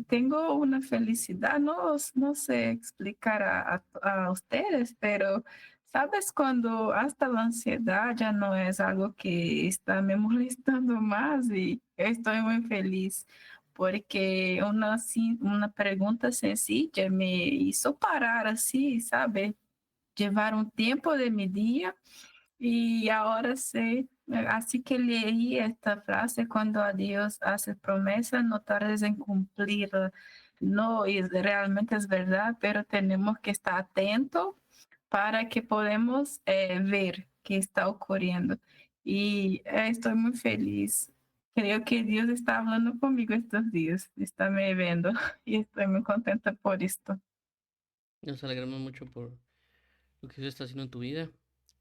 tengo una felicidad, no sé explicar a ustedes, pero sabes cuando hasta la ansiedad ya no es algo que está me molestando más y estoy muy feliz porque una pregunta sencilla me hizo parar así, ¿sabe? Llevar un tiempo de mi día y ahora sé, así que leí esta frase, cuando a Dios hace promesa, no tardes en cumplirla. No, y realmente es verdad, pero tenemos que estar atentos para que podamos ver qué está ocurriendo. Y estoy muy feliz. Creo que Dios está hablando conmigo estos días, está me viendo y estoy muy contenta por esto. Nos alegramos mucho por lo que Dios está haciendo en tu vida.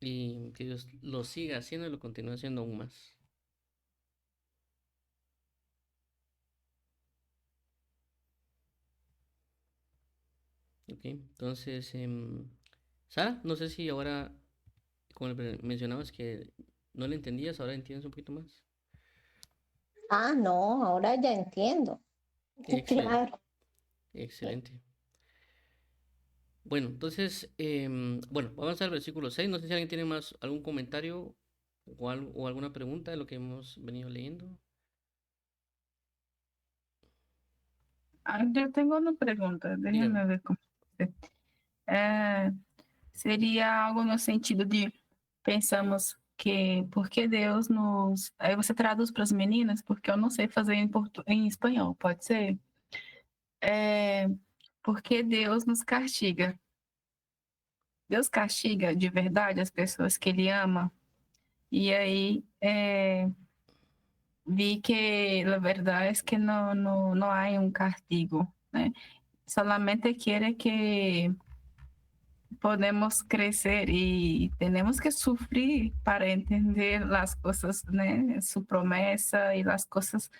y que Dios lo siga haciendo y lo continúe haciendo aún más. Ok, entonces, Sara, no sé si ahora, como mencionabas que no le entendías, ahora entiendes un poquito más. Ah, no, ahora ya entiendo. Excelente, Claro. excelente. Bueno, entonces, bueno, vamos al versículo 6. No sé si alguien tiene más algún comentario o alguna pregunta de lo que hemos venido leyendo. Yo tengo una pregunta, Dígame. déjame ver cómo. É, seria algo no sentido de pensamos que porque Deus nos. Aí você traduz para as meninas, porque eu não sei fazer em espanhol, pode ser? É, porque Deus nos castiga. Deus castiga de verdade as pessoas que Ele ama. E aí vi que a verdade é que não há um castigo, né? Solamente quiere que podemos crecer y tenemos que sufrir para entender las cosas, ¿no? Su promesa y las cosas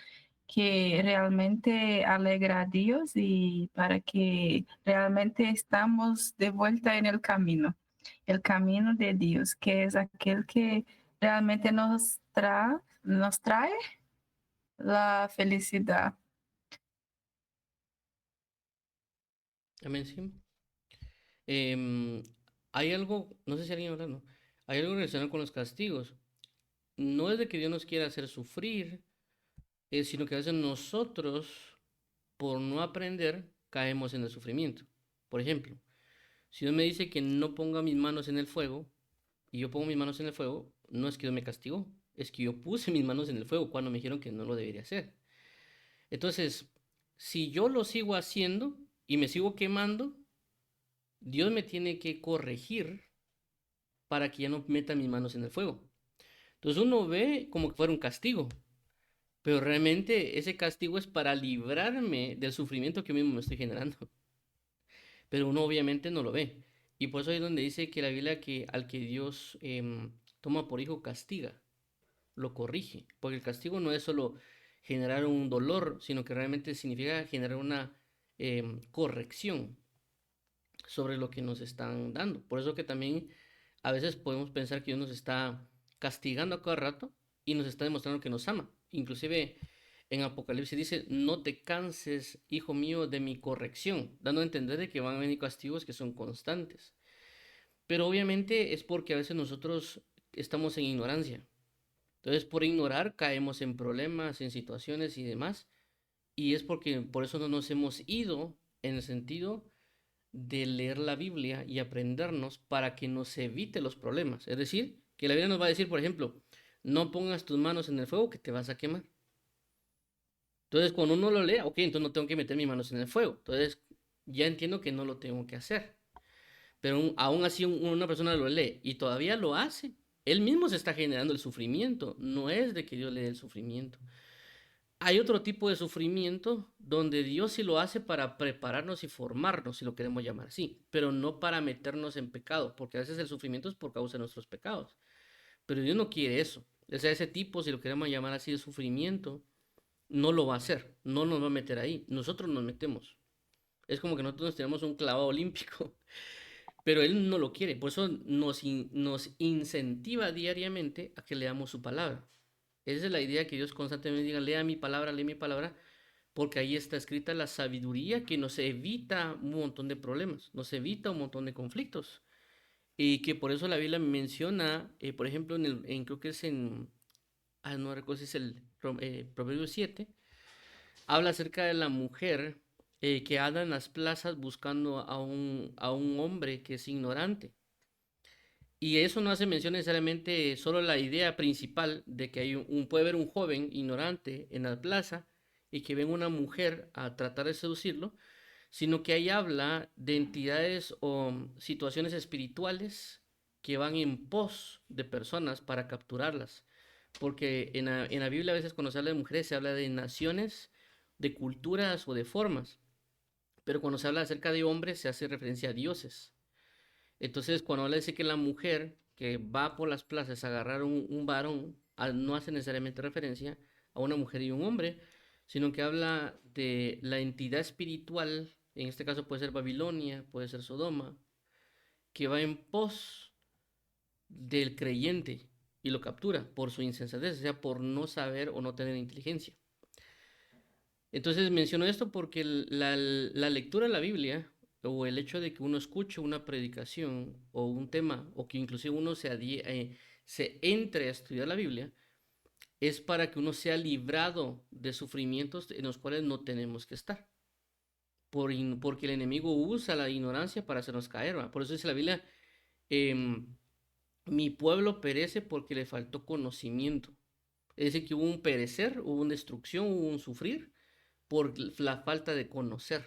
que realmente alegra a Dios y para que realmente estamos de vuelta en el camino de Dios, que es aquel que realmente nos trae la felicidad. Amén, sí. Em, hay algo, no sé si alguien hablando, hay algo relacionado con los castigos. No es de que Dios nos quiera hacer sufrir, sino que a veces nosotros, por no aprender, caemos en el sufrimiento. Por ejemplo, si Dios me dice que no ponga mis manos en el fuego, y yo pongo mis manos en el fuego, no es que Dios me castigó, es que yo puse mis manos en el fuego cuando me dijeron que no lo debería hacer. Entonces, si yo lo sigo haciendo y me sigo quemando, Dios me tiene que corregir para que ya no meta mis manos en el fuego. Entonces uno ve como que fuera un castigo, pero realmente ese castigo es para librarme del sufrimiento que yo mismo me estoy generando. Pero uno obviamente no lo ve. Y por eso es donde dice que la Biblia que al que Dios toma por hijo castiga, lo corrige. Porque el castigo no es solo generar un dolor, sino que realmente significa generar una corrección sobre lo que nos están dando. Por eso que también a veces podemos pensar que Dios nos está castigando a cada rato y nos está demostrando que nos ama. Inclusive en Apocalipsis dice, no te canses, hijo mío, de mi corrección, dando a entender de que van a venir castigos que son constantes. Pero obviamente es porque a veces nosotros estamos en ignorancia. Entonces por ignorar caemos en problemas, en situaciones y demás. Y es porque por eso no nos hemos ido en el sentido de leer la Biblia y aprendernos para que nos evite los problemas. Es decir, que la Biblia nos va a decir, por ejemplo, no pongas tus manos en el fuego que te vas a quemar. Entonces, cuando uno lo lee, ok, entonces no tengo que meter mis manos en el fuego. Entonces, ya entiendo que no lo tengo que hacer. Pero aún así una persona lo lee y todavía lo hace. Él mismo se está generando el sufrimiento. No es de que Dios le dé el sufrimiento. Hay otro tipo de sufrimiento donde Dios sí lo hace para prepararnos y formarnos, si lo queremos llamar así, pero no para meternos en pecado, porque a veces el sufrimiento es por causa de nuestros pecados. Pero Dios no quiere eso. O sea, ese tipo, si lo queremos llamar así, de sufrimiento, no lo va a hacer, no nos va a meter ahí. Nosotros nos metemos. Es como que nosotros nos tenemos un clavado olímpico, pero Él no lo quiere. Por eso nos incentiva diariamente a que leamos su palabra. Esa es la idea que Dios constantemente diga, lee mi palabra, porque ahí está escrita la sabiduría que nos evita un montón de problemas, nos evita un montón de conflictos. Y que por eso la Biblia menciona, por ejemplo, creo que es no recuerdo si es el Proverbio 7, habla acerca de la mujer que anda en las plazas buscando a un hombre que es ignorante. Y eso no hace mención necesariamente solo la idea principal de que puede haber un joven ignorante en la plaza y que venga una mujer a tratar de seducirlo, sino que ahí habla de entidades o situaciones espirituales que van en pos de personas para capturarlas. Porque en la Biblia a veces cuando se habla de mujeres se habla de naciones, de culturas o de formas, pero cuando se habla acerca de hombres se hace referencia a dioses. Entonces, cuando habla dice que la mujer que va por las plazas a agarrar un varón, no hace necesariamente referencia a una mujer y un hombre, sino que habla de la entidad espiritual, en este caso puede ser Babilonia, puede ser Sodoma, que va en pos del creyente y lo captura por su insensatez, o sea, por no saber o no tener inteligencia. Entonces menciono esto porque la lectura de la Biblia o el hecho de que uno escuche una predicación o un tema o que inclusive uno se entre a estudiar la Biblia es para que uno sea librado de sufrimientos en los cuales no tenemos que estar. Porque el enemigo usa la ignorancia para hacernos caer, ¿va? Por eso dice la Biblia, em, mi pueblo perece porque le faltó conocimiento. Es decir, que hubo un perecer, hubo una destrucción, hubo un sufrir por la falta de conocer.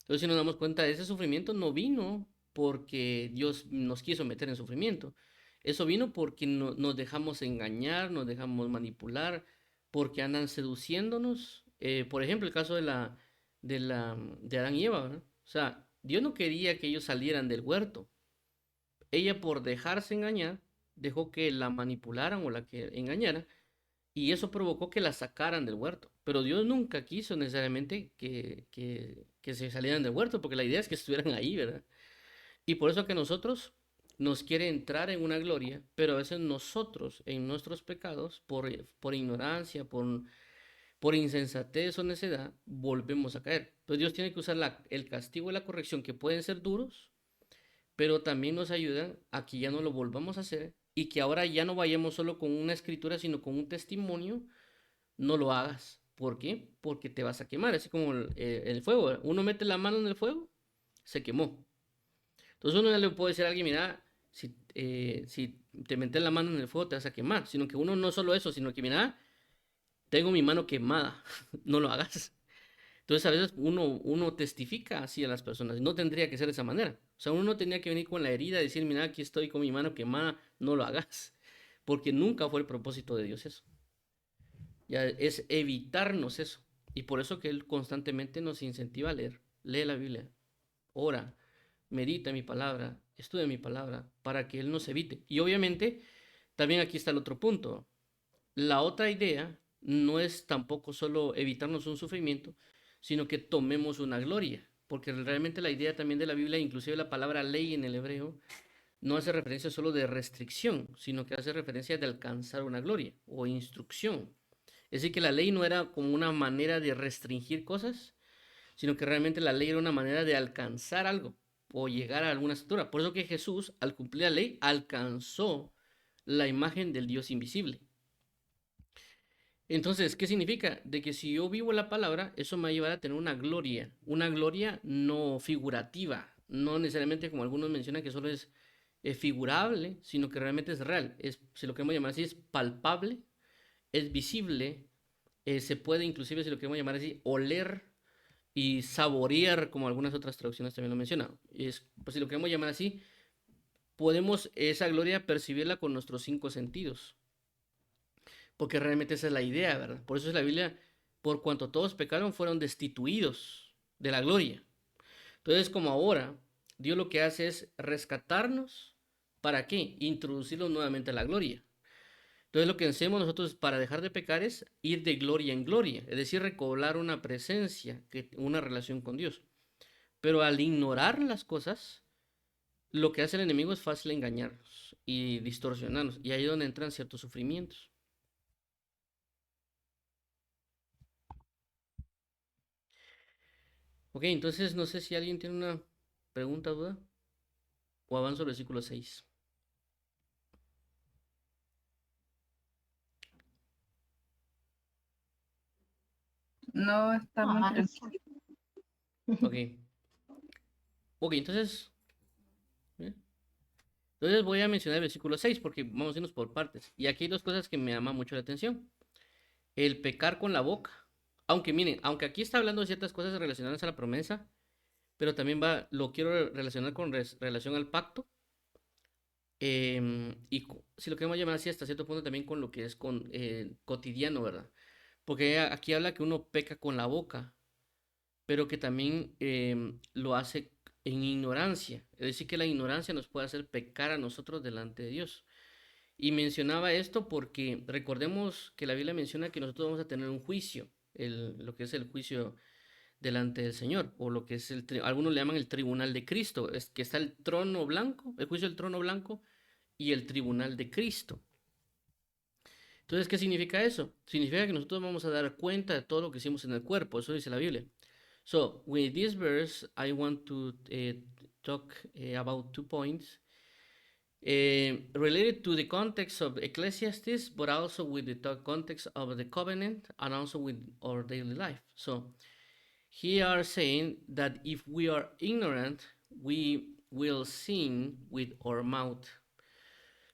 Entonces, si nos damos cuenta, ese sufrimiento no vino porque Dios nos quiso meter en sufrimiento. Eso vino porque nos dejamos engañar, nos dejamos manipular, porque andan seduciéndonos. Por ejemplo, el caso de Adán y Eva, ¿verdad? O sea, Dios no quería que ellos salieran del huerto. Ella, por dejarse engañar, dejó que la manipularan o la que engañara, y eso provocó que la sacaran del huerto. Pero Dios nunca quiso necesariamente que se salieran del huerto, porque la idea es que estuvieran ahí, ¿verdad? Y por eso que nosotros nos quiere entrar en una gloria, pero a veces nosotros en nuestros pecados, por ignorancia, por insensatez o necedad, volvemos a caer. Entonces Dios tiene que usar el castigo y la corrección, que pueden ser duros, pero también nos ayudan a que ya no lo volvamos a hacer y que ahora ya no vayamos solo con una escritura, sino con un testimonio. No lo hagas. ¿Por qué? Porque te vas a quemar, así como el fuego. Uno mete la mano en el fuego, se quemó. Entonces uno no le puede decir a alguien, mira, si te metes la mano en el fuego te vas a quemar, sino que uno no solo eso, sino que mira, tengo mi mano quemada, no lo hagas. Entonces a veces uno testifica así a las personas, no tendría que ser de esa manera. O sea, uno no tenía que venir con la herida y decir, mira, aquí estoy con mi mano quemada, no lo hagas, porque nunca fue el propósito de Dios eso. Ya es evitarnos eso. Y por eso que Él constantemente nos incentiva a leer. Lee la Biblia, ora, medita mi palabra, estudia mi palabra, para que Él nos evite. Y obviamente, también aquí está el otro punto. La otra idea no es tampoco solo evitarnos un sufrimiento, sino que tomemos una gloria. Porque realmente la idea también de la Biblia, inclusive la palabra ley en el hebreo, no hace referencia solo de restricción, sino que hace referencia de alcanzar una gloria o instrucción. Es decir, que la ley no era como una manera de restringir cosas, sino que realmente la ley era una manera de alcanzar algo o llegar a alguna estatura. Por eso que Jesús, al cumplir la ley, alcanzó la imagen del Dios invisible. Entonces, ¿qué significa? De que si yo vivo la palabra, eso me va a llevar a tener una gloria no figurativa, no necesariamente como algunos mencionan que solo es figurable, sino que realmente es real. Si lo queremos llamar así, es palpable, es visible, se puede inclusive, si lo queremos llamar así, oler y saborear, como algunas otras traducciones también lo mencionan. Pues si lo queremos llamar así, podemos esa gloria percibirla con nuestros 5 sentidos. Porque realmente esa es la idea, ¿verdad? Por eso es la Biblia, por cuanto todos pecaron, fueron destituidos de la gloria. Entonces, como ahora, Dios lo que hace es rescatarnos, ¿para qué? Introducirlos nuevamente a la gloria. Entonces lo que hacemos nosotros para dejar de pecar es ir de gloria en gloria, es decir, recobrar una presencia, una relación con Dios. Pero al ignorar las cosas, lo que hace el enemigo es fácil engañarnos y distorsionarnos, y ahí es donde entran ciertos sufrimientos. Ok, entonces no sé si alguien tiene una pregunta, duda, o avanzo al versículo 6. No, está muy Ah, tranquilo. Ok. Ok, entonces, ¿eh? Entonces voy a mencionar el versículo 6 porque vamos a irnos por partes. Y aquí hay dos cosas que me llaman mucho la atención. El pecar con la boca. Aunque miren, aunque aquí está hablando de ciertas cosas relacionadas a la promesa, pero también lo quiero relacionar con relación al pacto. Si lo queremos llamar así, hasta cierto punto también con lo que es cotidiano, ¿verdad? Porque aquí habla que uno peca con la boca, pero que también lo hace en ignorancia. Es decir, que la ignorancia nos puede hacer pecar a nosotros delante de Dios. Y mencionaba esto porque recordemos que la Biblia menciona que nosotros vamos a tener un juicio, lo que es el juicio delante del Señor, o lo que es algunos le llaman el tribunal de Cristo, es que está el trono blanco, el juicio del trono blanco y el tribunal de Cristo. Entonces, ¿qué significa eso? Significa que nosotros vamos a dar cuenta de todo lo que hicimos en el cuerpo, eso dice la Biblia. So, with this verse, I want to talk about 2 points related to the context of Ecclesiastes, but also with the context of the covenant and also with our daily life. So, here are saying that if we are ignorant, we will sin with our mouth.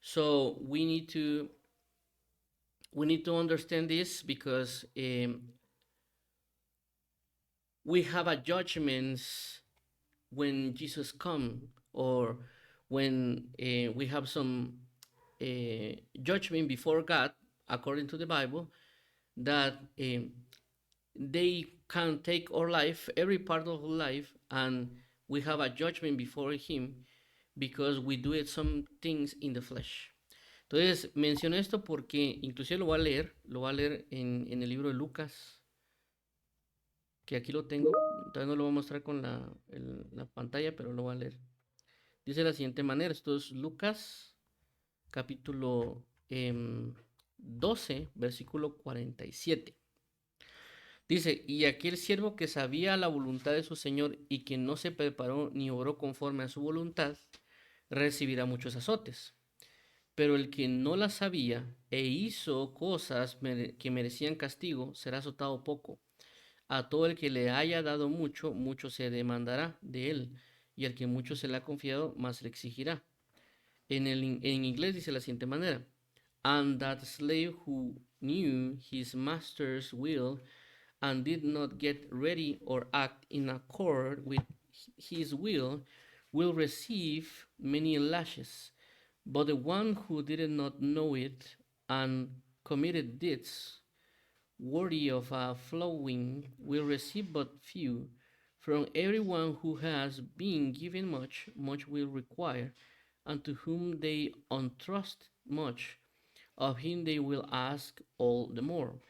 So we need to understand this because we have a judgment when Jesus comes, or when we have some judgment before God, according to the Bible, that they can take our life, every part of our life, and we have a judgment before Him because we do it some things in the flesh. Entonces, menciono esto porque inclusive lo voy a leer en el libro de Lucas, que aquí lo tengo, todavía no lo voy a mostrar con la pantalla, pero lo voy a leer. Dice de la siguiente manera, esto es Lucas, capítulo 12, versículo 47. Dice, y aquel siervo que sabía la voluntad de su señor y que no se preparó ni obró conforme a su voluntad, recibirá muchos azotes. Pero el que no la sabía e hizo cosas que merecían castigo, será azotado poco. A todo el que le haya dado mucho, mucho se demandará de él, y al que mucho se le ha confiado, más le exigirá. En inglés dice de la siguiente manera, and that slave who knew his master's will and did not get ready or act in accord with his will receive many lashes. But the one who did not know it and committed deeds worthy of a flogging will receive but few. From everyone who has been given much, much will require, and to whom they entrust much, of him they will ask all the more.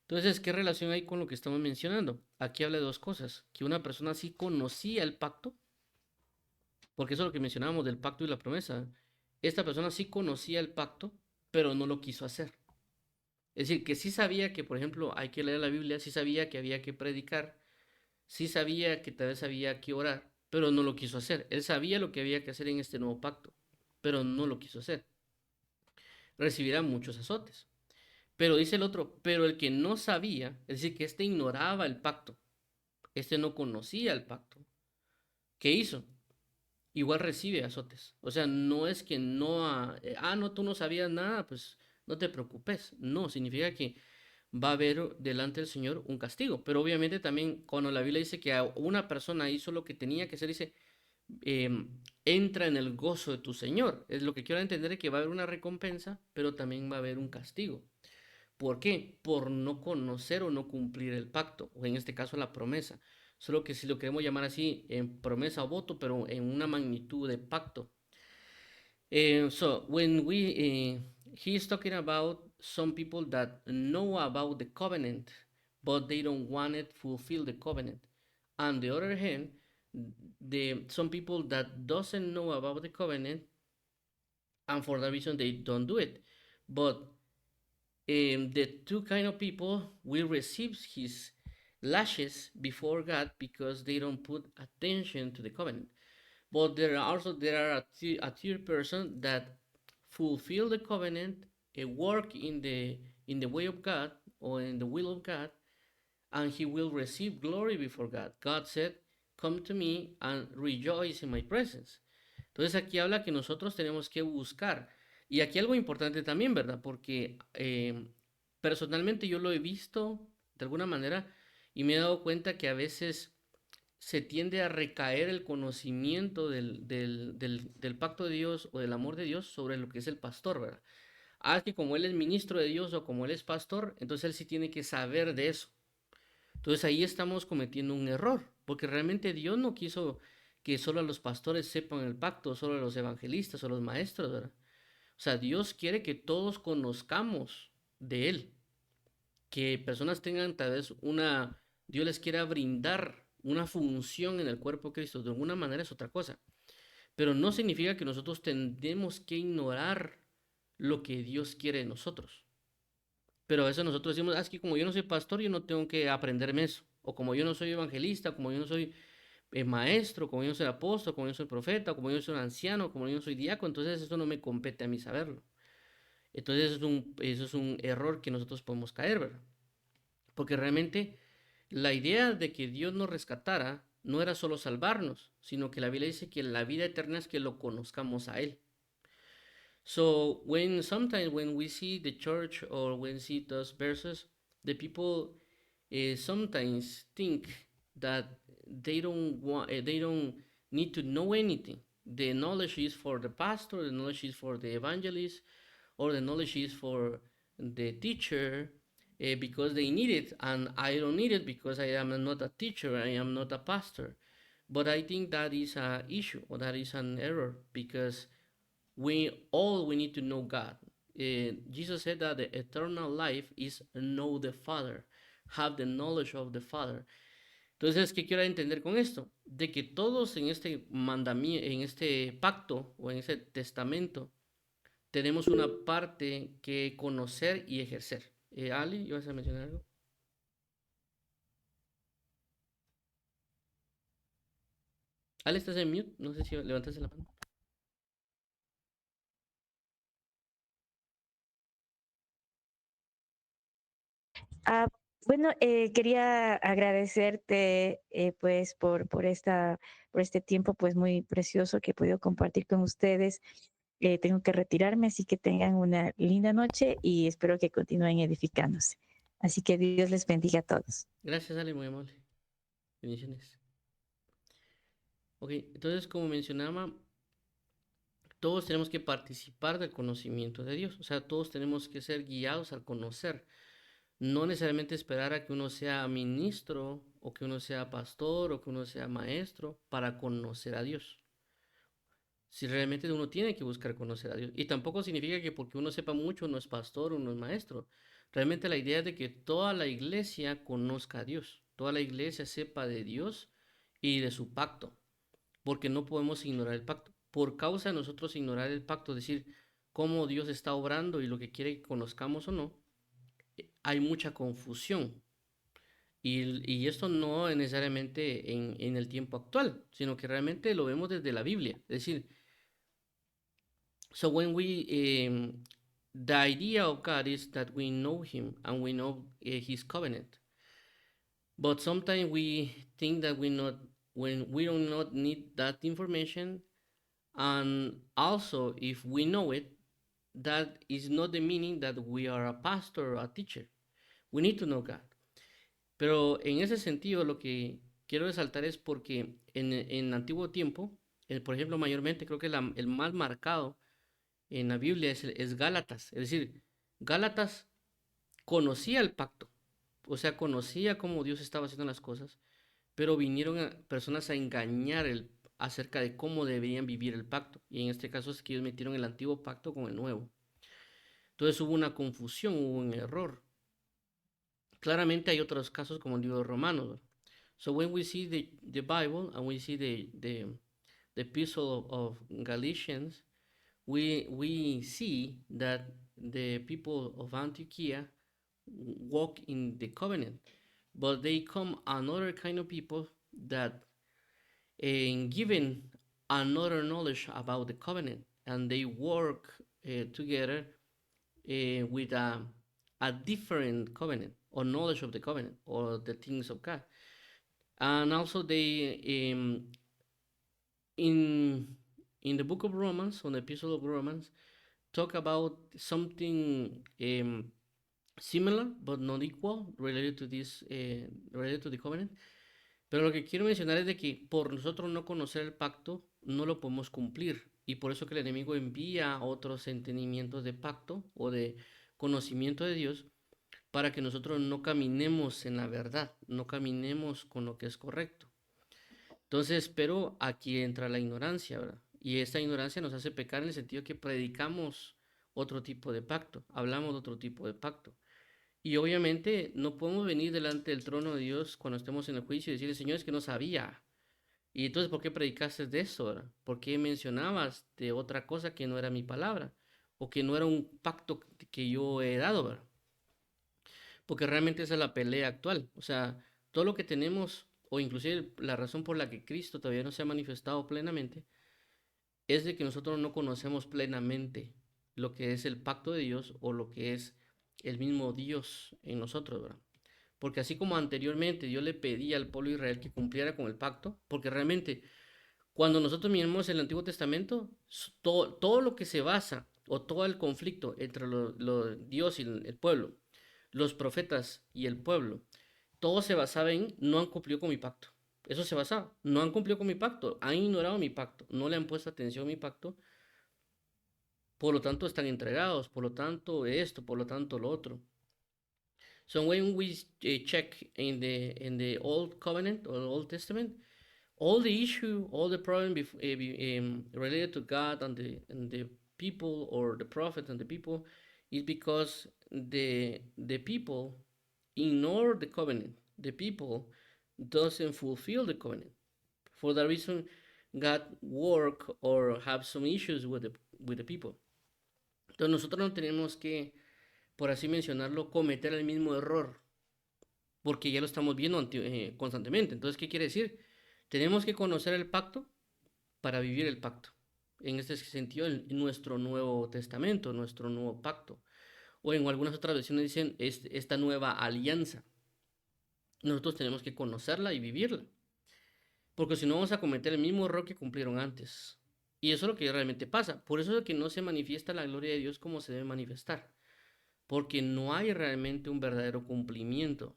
Entonces, ¿qué relación hay con lo que estamos mencionando? Aquí habla de dos cosas, que una persona sí conocía el pacto, porque eso es lo que mencionábamos del pacto y la promesa. Esta persona sí conocía el pacto, pero no lo quiso hacer. Es decir, que sí sabía que, por ejemplo, hay que leer la Biblia, sí sabía que había que predicar, sí sabía que tal vez había que orar, pero no lo quiso hacer. Él sabía lo que había que hacer en este nuevo pacto, pero no lo quiso hacer. Recibirá muchos azotes. Pero dice el otro, pero el que no sabía, es decir, que este ignoraba el pacto, este no conocía el pacto, ¿qué hizo? Igual recibe azotes. O sea, no es que no, no, tú no sabías nada, pues no te preocupes. No, significa que va a haber delante del Señor un castigo. Pero obviamente también cuando la Biblia dice que una persona hizo lo que tenía que hacer, dice, entra en el gozo de tu Señor. Es lo que quiero entender, es que va a haber una recompensa, pero también va a haber un castigo. ¿Por qué? Por no conocer o no cumplir el pacto, o en este caso la promesa. Solo que si lo queremos llamar así, en promesa o voto, pero en una magnitud de pacto. So when he's talking about some people that know about the covenant, but they don't want it fulfill the covenant. On the other hand, some people that doesn't know about the covenant, and for that reason they don't do it. But the two kind of people will receive his lashes before God because they don't put attention to the covenant. But there are a third person that fulfill the covenant, work in the way of God or in the will of God, and he will receive glory before God. God said, come to me and rejoice in my presence. Entonces aquí habla que nosotros tenemos que buscar. Y aquí algo importante también, ¿verdad? Porque personalmente yo lo he visto de alguna manera y me he dado cuenta que a veces se tiende a recaer el conocimiento del pacto de Dios o del amor de Dios sobre lo que es el pastor, ¿verdad? Que como él es ministro de Dios o como él es pastor, entonces él sí tiene que saber de eso. Entonces ahí estamos cometiendo un error, porque realmente Dios no quiso que solo los pastores sepan el pacto, solo los evangelistas o los maestros, ¿verdad? O sea, Dios quiere que todos conozcamos de Él, que personas tengan tal vez Dios les quiera brindar una función en el cuerpo de Cristo, de alguna manera es otra cosa, pero no significa que nosotros tendemos que ignorar lo que Dios quiere de nosotros. Pero a veces nosotros decimos, es que como yo no soy pastor, yo no tengo que aprenderme eso, o como yo no soy evangelista, como yo no soy maestro, como yo no soy apóstol, como yo no soy profeta, como yo no soy anciano, como yo no soy diácono, entonces eso no me compete a mí saberlo. Entonces eso es un error que nosotros podemos caer, ¿verdad? Porque realmente la idea de que Dios nos rescatara no era solo salvarnos, sino que la Biblia dice que la vida eterna es que lo conozcamos a Él. So sometimes when we see the church or when we see those verses, the people sometimes think that they don't need to know anything. The knowledge is for the pastor, the knowledge is for the evangelist, or the knowledge is for the teacher because they need it, and I don't need it because I am not a teacher, I am not a pastor. But I think that is an issue, or that is an error, because we need to know God. Jesus said that the eternal life is know the Father, have the knowledge of the Father. Entonces, ¿qué quiero entender con esto? De que todos en este mandamiento, en este pacto o en ese testamento, tenemos una parte que conocer y ejercer. Ali, ¿ibas a mencionar algo? Ali, estás en mute, no sé si levantaste la mano. Ah, bueno, quería agradecerte pues por este tiempo pues muy precioso que he podido compartir con ustedes. Tengo que retirarme, así que tengan una linda noche y espero que continúen edificándose. Así que Dios les bendiga a todos. Gracias, Ali, muy amable. Bendiciones. Ok, entonces como mencionaba, todos tenemos que participar del conocimiento de Dios. O sea, todos tenemos que ser guiados al conocer. No necesariamente esperar a que uno sea ministro o que uno sea pastor o que uno sea maestro para conocer a Dios. Si realmente uno tiene que buscar conocer a Dios. Y tampoco significa que porque uno sepa mucho uno es pastor o uno es maestro. Realmente la idea es de que toda la iglesia conozca a Dios. Toda la iglesia sepa de Dios y de su pacto. Porque no podemos ignorar el pacto. Por causa de nosotros ignorar el pacto, decir cómo Dios está obrando y lo que quiere que conozcamos o no, hay mucha confusión. Y esto no necesariamente en el tiempo actual, sino que realmente lo vemos desde la Biblia. Es decir, so when the idea of God is that we know Him and we know His covenant, but sometimes we think that when we do not need that information, and also if we know it, that is not the meaning that we are a pastor or a teacher. We need to know God. Pero en ese sentido, lo que quiero resaltar es porque en antiguo tiempo, por ejemplo, mayormente creo que el más marcado en la Biblia es Gálatas. Es decir, Gálatas conocía el pacto, o sea, conocía cómo Dios estaba haciendo las cosas, pero vinieron personas a engañar acerca de cómo deberían vivir el pacto. Y en este caso es que ellos metieron el antiguo pacto con el nuevo. Entonces hubo una confusión, hubo un error. Claramente hay otros casos como el libro de Romanos. So when we see the Bible and we see the epistle of Galatians, we see that the people of Antioquia walk in the covenant, but they come another kind of people that given another knowledge about the covenant, and they work together with a different covenant or knowledge of the covenant or the things of God. And also they in the book of Romans, on the epistle of Romans, talk about something similar but not equal related to this related to the covenant. Pero lo que quiero mencionar es de que por nosotros no conocer el pacto no lo podemos cumplir, y por eso que el enemigo envía otros entendimientos de pacto o de conocimiento de Dios para que nosotros no caminemos en la verdad, no caminemos con lo que es correcto. Entonces, pero aquí entra la ignorancia, ¿verdad? Y esta ignorancia nos hace pecar en el sentido que predicamos otro tipo de pacto, hablamos de otro tipo de pacto. Y obviamente no podemos venir delante del trono de Dios cuando estemos en el juicio y decirle, Señor, es que no sabía. Y entonces, ¿por qué predicaste de eso, verdad? ¿Por qué mencionabas de otra cosa que no era mi palabra? O que no era un pacto que yo he dado, ¿verdad? Porque realmente esa es la pelea actual. O sea, todo lo que tenemos, o inclusive la razón por la que Cristo todavía no se ha manifestado plenamente, es de que nosotros no conocemos plenamente lo que es el pacto de Dios o lo que es el mismo Dios en nosotros, ¿verdad? Porque así como anteriormente Dios le pedía al pueblo de Israel que cumpliera con el pacto, porque realmente cuando nosotros miramos el Antiguo Testamento, todo lo que se basa o todo el conflicto entre Dios y el pueblo, los profetas y el pueblo, todo se basaba en no han cumplido con mi pacto. Eso se basaba. No han cumplido con mi pacto, han ignorado mi pacto, no le han puesto atención a mi pacto, por lo tanto están entregados, por lo tanto esto, por lo tanto lo otro. So when we check in the Old Covenant or Old Testament, all the issue, all the problem related to God and the people or the prophet and the people is because the people ignore the covenant. The people doesn't fulfill the covenant. For that reason, God work or have some issues with the people. Entonces nosotros no tenemos que, por así mencionarlo, cometer el mismo error, porque ya lo estamos viendo constantemente. Entonces, ¿qué quiere decir? Tenemos que conocer el pacto para vivir el pacto. En este sentido, en nuestro Nuevo Testamento, nuestro nuevo pacto. O en algunas otras versiones dicen esta nueva alianza. Nosotros tenemos que conocerla y vivirla. Porque si no vamos a cometer el mismo error que cumplieron antes. Y eso es lo que realmente pasa. Por eso es que no se manifiesta la gloria de Dios como se debe manifestar. Porque no hay realmente un verdadero cumplimiento.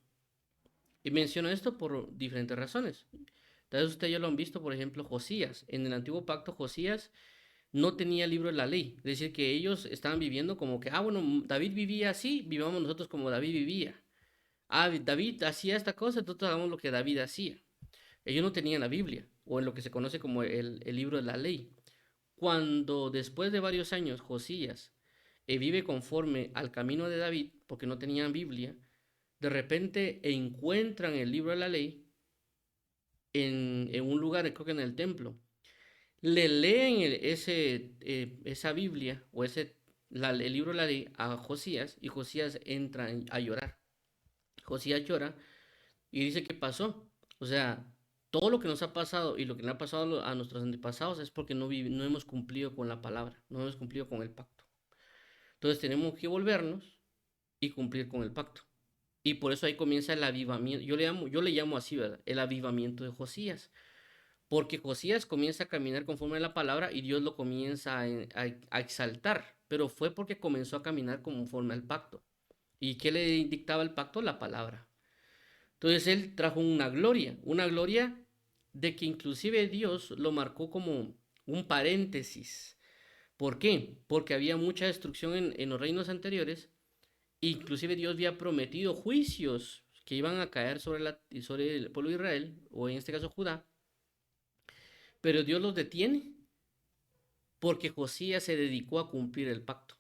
Y menciono esto por diferentes razones. Tal vez ustedes ya lo han visto, por ejemplo, Josías. En el antiguo pacto, Josías no tenía el libro de la ley. Es decir, que ellos estaban viviendo como que, bueno, David vivía así, vivamos nosotros como David vivía. David hacía esta cosa, entonces hagamos lo que David hacía. Ellos no tenían la Biblia, o en lo que se conoce como el libro de la ley. Cuando después de varios años Josías vive conforme al camino de David, porque no tenían Biblia, de repente encuentran el libro de la ley en un lugar, creo que en el templo. Le leen esa Biblia o el libro de la ley a Josías y Josías entra a llorar. Josías llora y dice, ¿qué pasó? O sea, todo lo que nos ha pasado y lo que le ha pasado a nuestros antepasados es porque no hemos cumplido con la palabra, no hemos cumplido con el pacto. Entonces tenemos que volvernos y cumplir con el pacto. Y por eso ahí comienza el avivamiento. Yo le llamo así, ¿verdad? El avivamiento de Josías. Porque Josías comienza a caminar conforme a la palabra y Dios lo comienza a exaltar. Pero fue porque comenzó a caminar conforme al pacto. ¿Y qué le dictaba el pacto? La palabra. Entonces él trajo una gloria de que inclusive Dios lo marcó como un paréntesis. ¿Por qué? Porque había mucha destrucción en los reinos anteriores. Inclusive Dios había prometido juicios que iban a caer sobre el pueblo de Israel, o en este caso Judá, pero Dios los detiene porque Josías se dedicó a cumplir el pacto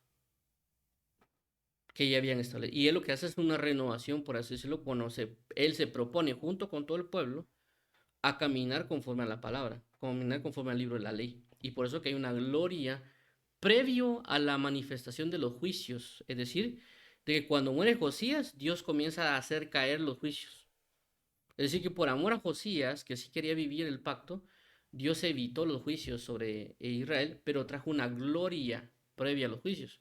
que ya habían establecido. Y él lo que hace es una renovación, por así decirlo, cuando él se propone junto con todo el pueblo a caminar conforme a la palabra, caminar conforme al libro de la ley. Y por eso que hay una gloria previo a la manifestación de los juicios. Es decir, de que cuando muere Josías, Dios comienza a hacer caer los juicios. Es decir, que por amor a Josías, que sí quería vivir el pacto, Dios evitó los juicios sobre Israel, pero trajo una gloria previa a los juicios.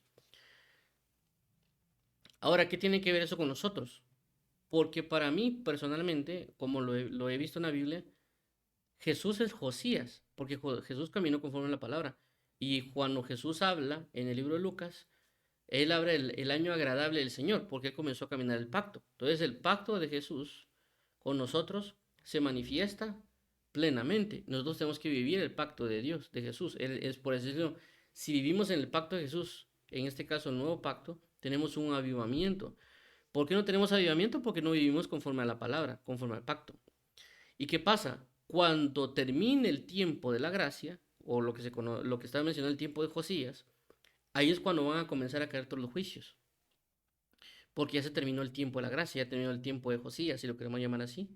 Ahora, ¿qué tiene que ver eso con nosotros? Porque para mí, personalmente, como lo he visto en la Biblia, Jesús es Josías, porque Jesús caminó conforme a la palabra. Y cuando Jesús habla en el libro de Lucas, él habla el año agradable del Señor, porque él comenzó a caminar el pacto. Entonces, el pacto de Jesús con nosotros se manifiesta plenamente. Nosotros tenemos que vivir el pacto de Dios, de Jesús. Es por eso, si vivimos en el pacto de Jesús, en este caso el nuevo pacto, tenemos un avivamiento. ¿Por qué no tenemos avivamiento? Porque no vivimos conforme a la palabra, conforme al pacto. ¿Y qué pasa? cuando termine el tiempo de la gracia, o lo que estaba mencionando el tiempo de Josías, ahí es cuando van a comenzar a caer todos los juicios. Porque ya se terminó el tiempo de la gracia, ya terminó el tiempo de Josías, si lo queremos llamar así.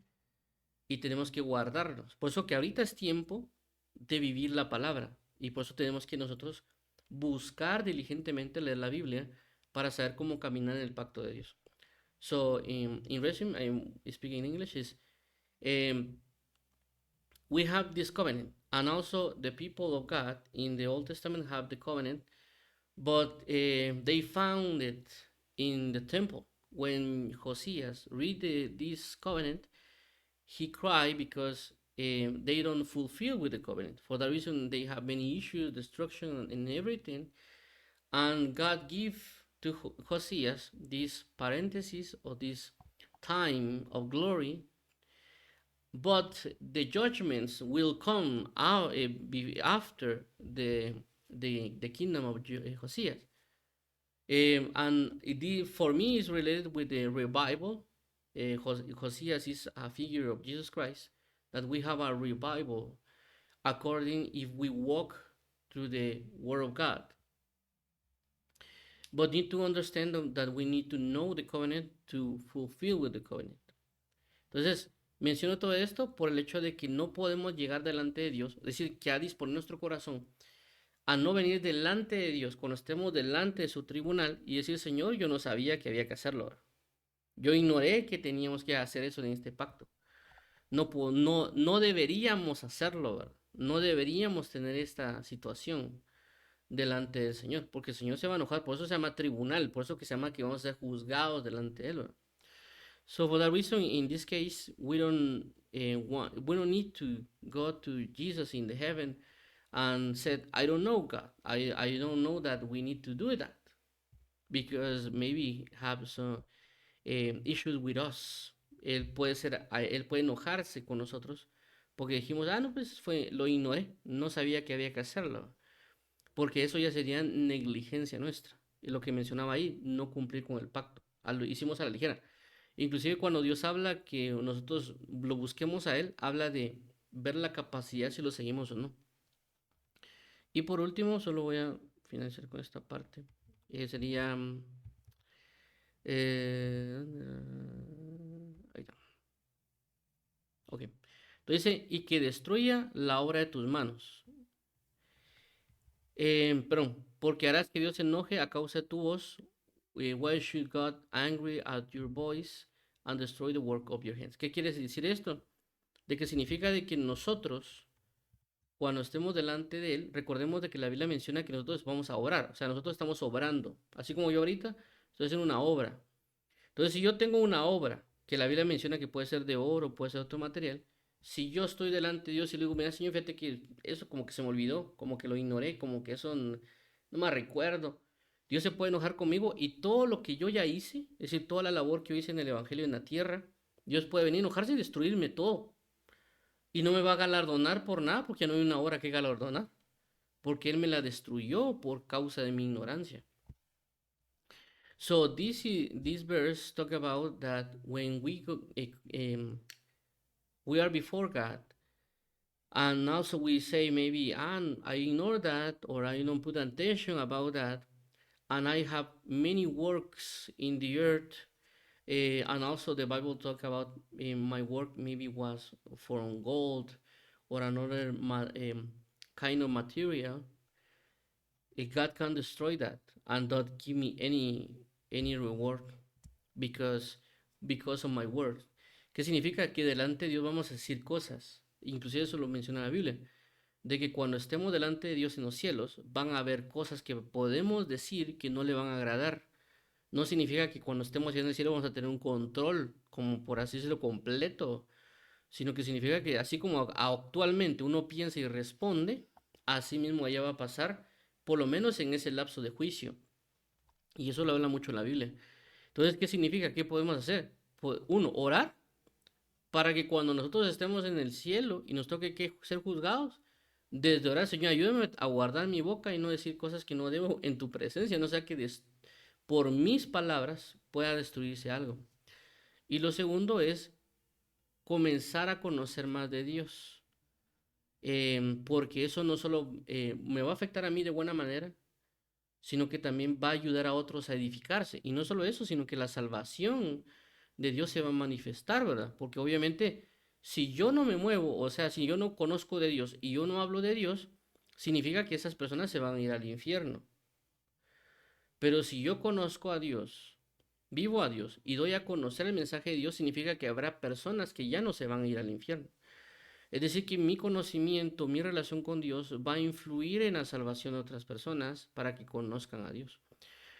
Y tenemos que guardarnos. Por eso que ahorita es tiempo de vivir la palabra. Y por eso tenemos que nosotros buscar diligentemente leer la Biblia para saber cómo caminar en el pacto de Dios. So, in resume, I'm speaking in English, is we have this covenant, and also the people of God in the Old Testament have the covenant, but they found it in the temple. When Josias read this covenant, he cried because they don't fulfill with the covenant. For that reason, they have many issues, destruction, and everything. And God give to Josias this parenthesis or this time of glory, but the judgments will come out after the kingdom of Josias. And for me, is related with the revival. Josias is a figure of Jesus Christ, that we have a revival according if we walk through the Word of God. But need to understand that we need to know the covenant to fulfill with the covenant. Entonces, menciono todo esto por el hecho de que no podemos llegar delante de Dios, es decir, que ha dispuesto nuestro corazón a no venir delante de Dios cuando estemos delante de su tribunal y decir, Señor, yo no sabía que había que hacerlo. Yo ignoré que teníamos que hacer eso en este pacto. No deberíamos hacerlo, ¿verdad? No deberíamos tener esta situación delante del Señor, porque el Señor se va a enojar, por eso se llama tribunal, por eso que se llama que vamos a ser juzgados delante de Él, ¿verdad? So for that reason, in this case, we don't need to go to Jesus in the heaven and said, I don't know, God. I don't know that we need to do that because maybe have some issues with us. Él puede enojarse con nosotros porque dijimos, no, pues lo ignoré, no sabía que había que hacerlo, porque eso ya sería negligencia nuestra. Y lo que mencionaba ahí, no cumplir con el pacto, lo hicimos a la ligera. Inclusive cuando Dios habla que nosotros lo busquemos a Él, habla de ver la capacidad si lo seguimos o no. Y por último, solo voy a finalizar con esta parte. Sería... ahí está. Ok. Entonces, y que destruya la obra de tus manos. Perdón, porque harás que Dios se enoje a causa de tu voz. Why should God angry at your voice and destroy the work of your hands? ¿Qué quiere decir esto? De que significa de que nosotros, cuando estemos delante de Él, recordemos de que la Biblia menciona que nosotros vamos a obrar. O sea, nosotros estamos obrando. Así como yo ahorita estoy haciendo una obra. Entonces, si yo tengo una obra que la Biblia menciona que puede ser de oro, puede ser otro material, si yo estoy delante de Dios y le digo, mira, Señor, fíjate que eso como que se me olvidó, como que lo ignoré, como que eso no me recuerdo. Dios se puede enojar conmigo y todo lo que yo ya hice, es decir, toda la labor que yo hice en el Evangelio en la tierra, Dios puede venir a enojarse y destruirme todo. Y no me va a galardonar por nada, porque no hay una obra que galardonar, porque Él me la destruyó por causa de mi ignorancia. So this verse talk about that when we are before God, and also we say maybe, I ignore that, or I don't put attention about that, and I have many works in the earth, and also the Bible talk about my work maybe was from gold or another kind of material. God can destroy that and not give me any reward because of my word. ¿Qué significa? Que delante de Dios vamos a decir cosas, inclusive eso lo menciona la Biblia, de que cuando estemos delante de Dios en los cielos van a haber cosas que podemos decir que no le van a agradar. No significa que cuando estemos en el cielo vamos a tener un control, como por así decirlo, completo, sino que significa que así como actualmente uno piensa y responde, así mismo allá va a pasar, por lo menos en ese lapso de juicio. Y eso lo habla mucho la Biblia. Entonces, ¿qué significa? ¿Qué podemos hacer? Pues, uno, orar para que cuando nosotros estemos en el cielo y nos toque que ser juzgados, desde orar, Señor, ayúdame a guardar mi boca y no decir cosas que no debo en tu presencia, no sea que por mis palabras pueda destruirse algo. Y lo segundo es comenzar a conocer más de Dios. porque eso no solo me va a afectar a mí de buena manera, sino que también va a ayudar a otros a edificarse. Y no solo eso, sino que la salvación de Dios se va a manifestar, ¿verdad? Porque obviamente, si yo no me muevo, o sea, si yo no conozco de Dios y yo no hablo de Dios, significa que esas personas se van a ir al infierno. Pero si yo conozco a Dios, vivo a Dios y doy a conocer el mensaje de Dios, significa que habrá personas que ya no se van a ir al infierno. Es decir, que mi conocimiento, mi relación con Dios va a influir en la salvación de otras personas para que conozcan a Dios.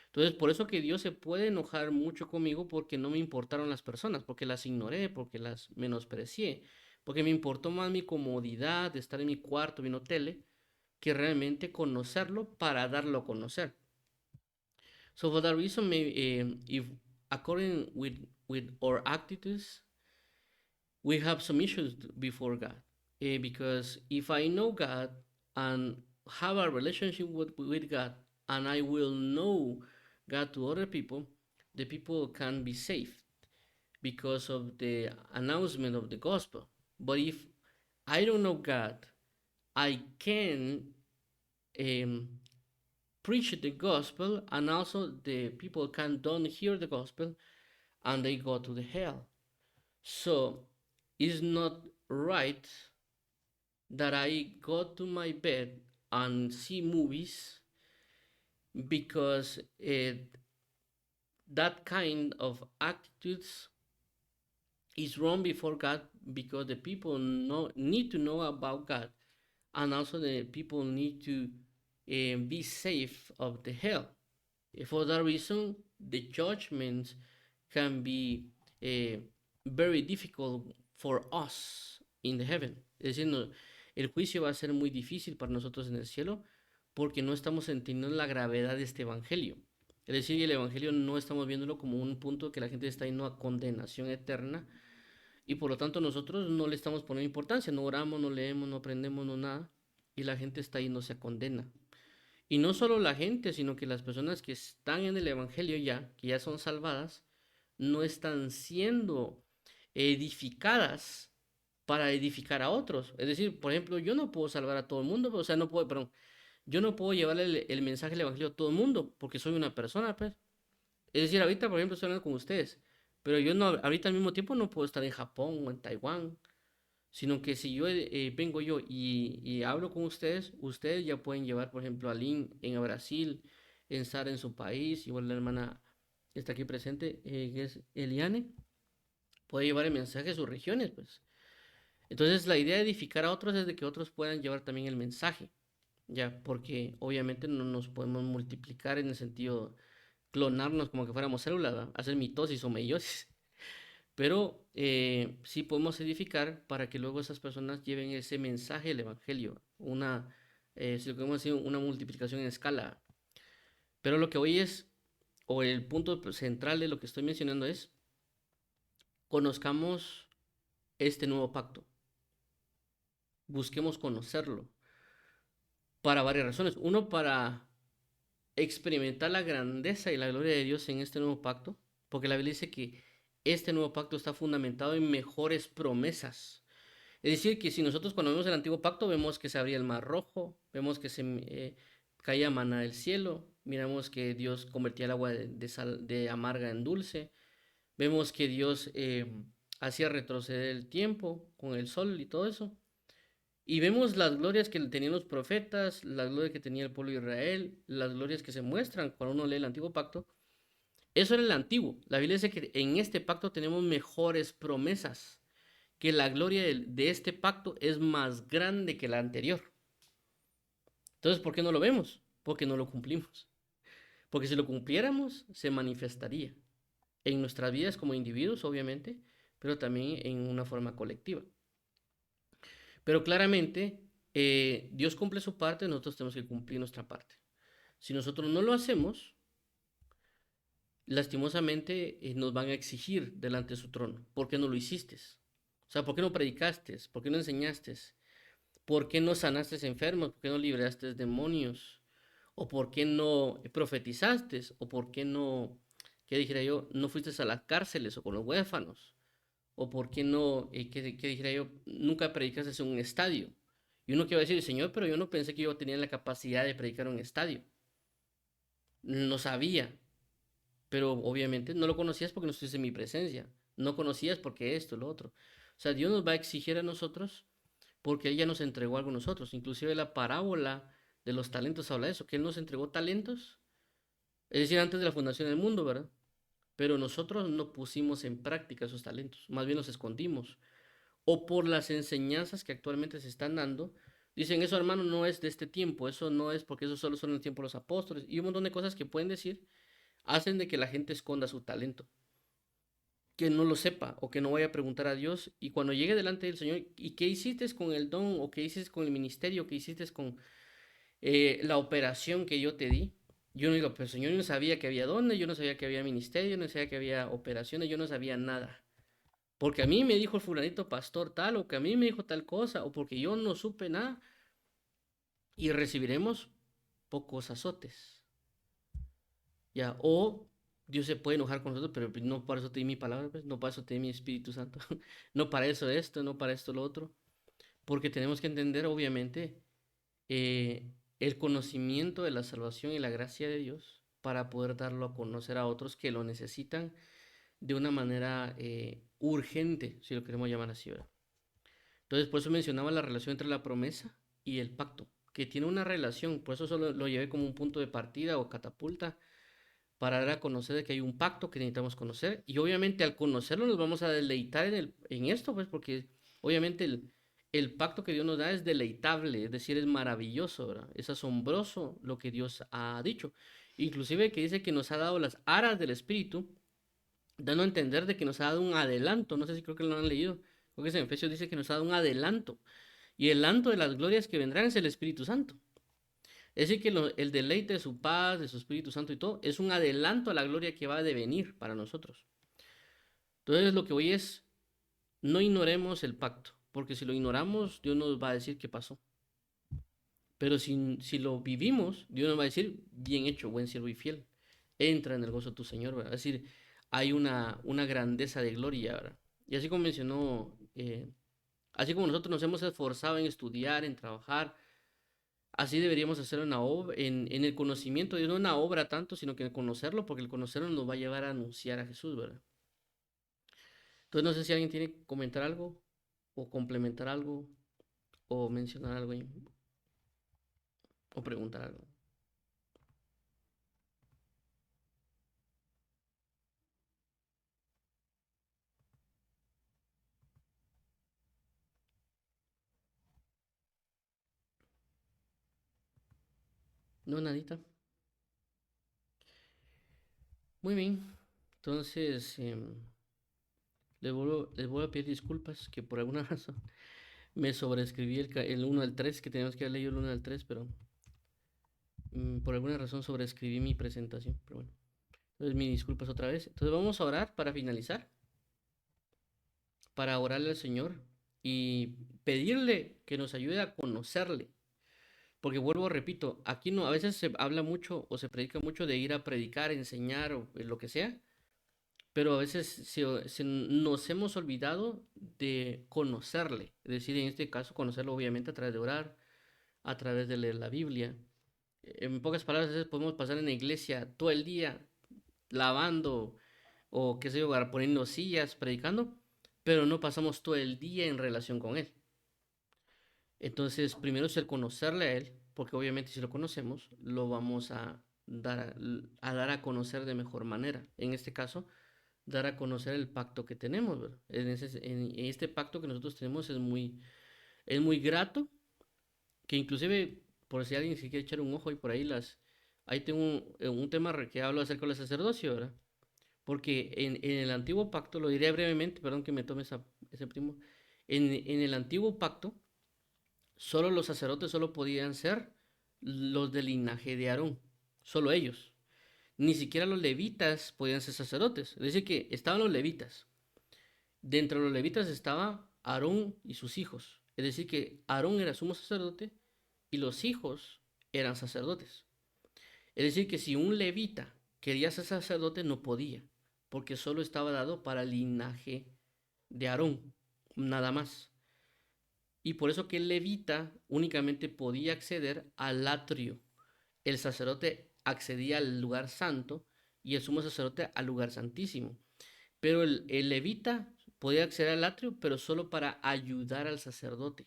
Entonces, por eso que Dios se puede enojar mucho conmigo porque no me importaron las personas, porque las ignoré, porque las menosprecié, porque me importó más mi comodidad de estar en mi cuarto viendo tele que realmente conocerlo para darlo a conocer. So for that reason, if according with our attitudes, we have some issues before God. Because if I know God and have a relationship with God, and I will know God to other people, the people can be saved because of the announcement of the gospel. But if I don't know God, I can um, preach the gospel, and also the people can don't hear the gospel, and they go to the hell. So it's not right that I go to my bed and see movies because that kind of attitudes is wrong before God, because the people need to know about God, and also the people need to be safe of the hell. For that reason, the judgments can be very difficult for us in the heaven. Es decir, el juicio va a ser muy difícil para nosotros en el cielo porque no estamos entendiendo la gravedad de este evangelio. Es decir, el evangelio no estamos viéndolo como un punto que la gente está yendo a condenación eterna, y por lo tanto nosotros no le estamos poniendo importancia, no oramos, no leemos, no aprendemos, no nada, y la gente está yéndose a condena. Y no solo la gente, sino que las personas que están en el evangelio ya, que ya son salvadas, no están siendo edificadas para edificar a otros. Es decir, por ejemplo, yo no puedo salvar a todo el mundo, o sea, no puedo, perdón, yo no puedo llevarle el mensaje del evangelio a todo el mundo porque soy una persona, pues. Es decir, ahorita, por ejemplo, estoy hablando con ustedes, pero yo no, ahorita al mismo tiempo no puedo estar en Japón o en Taiwán, sino que si yo vengo yo y hablo con ustedes, ustedes ya pueden llevar, por ejemplo, a Lynn en Brasil, en Sara en su país, igual la hermana que está aquí presente, que es Eliane, puede llevar el mensaje a sus regiones, pues. Entonces, la idea de edificar a otros es de que otros puedan llevar también el mensaje, ya, porque obviamente no nos podemos multiplicar en el sentido clonarnos como que fuéramos células, ¿verdad? Hacer mitosis o meiosis. Pero sí podemos edificar para que luego esas personas lleven ese mensaje del evangelio, si lo queremos decir, una multiplicación en escala. Pero lo que hoy es, o el punto central de lo que estoy mencionando es, conozcamos este nuevo pacto. Busquemos conocerlo para varias razones. Uno, para experimentar la grandeza y la gloria de Dios en este nuevo pacto, porque la Biblia dice que este nuevo pacto está fundamentado en mejores promesas. Es decir, que si nosotros cuando vemos el antiguo pacto vemos que se abría el mar rojo, vemos que se caía maná del cielo, miramos que Dios convertía el agua de amarga en dulce, vemos que Dios hacía retroceder el tiempo con el sol y todo eso. Y vemos las glorias que tenían los profetas, las glorias que tenía el pueblo de Israel, las glorias que se muestran cuando uno lee el antiguo pacto. Eso era el antiguo. La Biblia dice que en este pacto tenemos mejores promesas, que la gloria de este pacto es más grande que la anterior. Entonces, ¿por qué no lo vemos? Porque no lo cumplimos. Porque si lo cumpliéramos, se manifestaría en nuestras vidas como individuos, obviamente, pero también en una forma colectiva. Pero claramente, Dios cumple su parte, nosotros tenemos que cumplir nuestra parte. Si nosotros no lo hacemos, lastimosamente nos van a exigir delante de su trono. ¿Por qué no lo hiciste? O sea, ¿por qué no predicaste? ¿Por qué no enseñaste? ¿Por qué no sanaste enfermos? ¿Por qué no liberaste demonios? ¿O por qué no profetizaste? ¿O por qué no, qué dijera yo, no fuiste a las cárceles o con los huérfanos? ¿O por qué no, qué dijera yo, nunca predicaste en un estadio? Y uno que va a decir, Señor, pero yo no pensé que yo tenía la capacidad de predicar en un estadio. No sabía, pero obviamente no lo conocías porque no estuviste en mi presencia. No conocías porque esto, lo otro. O sea, Dios nos va a exigir a nosotros porque Él ya nos entregó algo a nosotros. Inclusive la parábola de los talentos habla de eso, que Él nos entregó talentos, es decir, antes de la fundación del mundo, ¿verdad? Pero nosotros no pusimos en práctica esos talentos, más bien los escondimos. O por las enseñanzas que actualmente se están dando, dicen, eso hermano no es de este tiempo, eso no es porque eso solo son en el tiempo de los apóstoles, y un montón de cosas que pueden decir, hacen de que la gente esconda su talento, que no lo sepa o que no vaya a preguntar a Dios, y cuando llegue delante del Señor, ¿y qué hiciste con el don o qué hiciste con el ministerio, qué hiciste con la operación que yo te di? Yo no digo, pero Señor, yo no sabía que había dones, yo no sabía que había ministerio, yo no sabía que había operaciones, yo no sabía nada. Porque a mí me dijo el fulanito pastor tal, o que a mí me dijo tal cosa, o porque yo no supe nada, y recibiremos pocos azotes. Ya, o Dios se puede enojar con nosotros, pero no para eso te di mi palabra, pues, no para eso te di mi Espíritu Santo, no para eso esto, no para esto lo otro, porque tenemos que entender, obviamente, el conocimiento de la salvación y la gracia de Dios para poder darlo a conocer a otros que lo necesitan de una manera urgente, si lo queremos llamar así, ¿verdad? Entonces, por eso mencionaba la relación entre la promesa y el pacto, que tiene una relación, por eso solo lo llevé como un punto de partida o catapulta para dar a conocer de que hay un pacto que necesitamos conocer, y obviamente al conocerlo nos vamos a deleitar en esto, pues porque obviamente el pacto que Dios nos da es deleitable, es decir, es maravilloso, ¿verdad? Es asombroso lo que Dios ha dicho. Inclusive que dice que nos ha dado las aras del Espíritu, dando a entender de que nos ha dado un adelanto, no sé si creo que lo han leído, creo que en Efesios dice que nos ha dado un adelanto, y el adelanto de las glorias que vendrán es el Espíritu Santo. Es decir, que el deleite de su paz, de su Espíritu Santo y todo, es un adelanto a la gloria que va a devenir para nosotros. Entonces, lo que hoy es, no ignoremos el pacto, porque si lo ignoramos, Dios nos va a decir qué pasó. Pero si lo vivimos, Dios nos va a decir, bien hecho, buen siervo y fiel. Entra en el gozo de tu Señor, ¿verdad? Es decir, hay una grandeza de gloria, ¿verdad? Y así como mencionó, así como nosotros nos hemos esforzado en estudiar, en trabajar, así deberíamos hacer una obra, en el conocimiento de Dios, no una obra tanto, sino que en conocerlo, porque el conocerlo nos va a llevar a anunciar a Jesús, ¿verdad? Entonces no sé si alguien tiene que comentar algo, o complementar algo, o mencionar algo, o preguntar algo. No, nadita. Muy bien. Entonces, les vuelvo a pedir disculpas que por alguna razón me sobreescribí el 1 al 3, que teníamos que haber leído el 1 al 3, pero por alguna razón sobreescribí mi presentación. Pero bueno, entonces mis disculpas otra vez. Entonces vamos a orar para finalizar, para orarle al Señor y pedirle que nos ayude a conocerle. Porque vuelvo, repito, aquí no, a veces se habla mucho o se predica mucho de ir a predicar, enseñar o lo que sea, pero a veces nos hemos olvidado de conocerle. Es decir, en este caso, conocerlo obviamente a través de orar, a través de leer la Biblia. En pocas palabras, a veces podemos pasar en la iglesia todo el día lavando o qué sé yo, poniendo sillas, predicando, pero no pasamos todo el día en relación con Él. Entonces, primero es el conocerle a Él, porque obviamente si lo conocemos, lo vamos dar a conocer de mejor manera. En este caso, dar a conocer el pacto que tenemos, ¿verdad? En este pacto que nosotros tenemos es muy grato, que inclusive, por si alguien se quiere echar un ojo y por ahí ahí tengo un tema que hablo acerca del sacerdocio, ¿verdad? Porque en el antiguo pacto, lo diré brevemente, perdón que me tome ese primo, en el antiguo pacto, solo los sacerdotes solo podían ser los del linaje de Aarón, solo ellos. Ni siquiera los levitas podían ser sacerdotes. Es decir, que estaban los levitas. Dentro de los levitas estaba Aarón y sus hijos. Es decir, que Aarón era sumo sacerdote y los hijos eran sacerdotes. Es decir, que si un levita quería ser sacerdote, no podía, porque solo estaba dado para el linaje de Aarón, nada más. Y por eso que el levita únicamente podía acceder al atrio. El sacerdote accedía al lugar santo y el sumo sacerdote al lugar santísimo. Pero el levita podía acceder al atrio, pero solo para ayudar al sacerdote.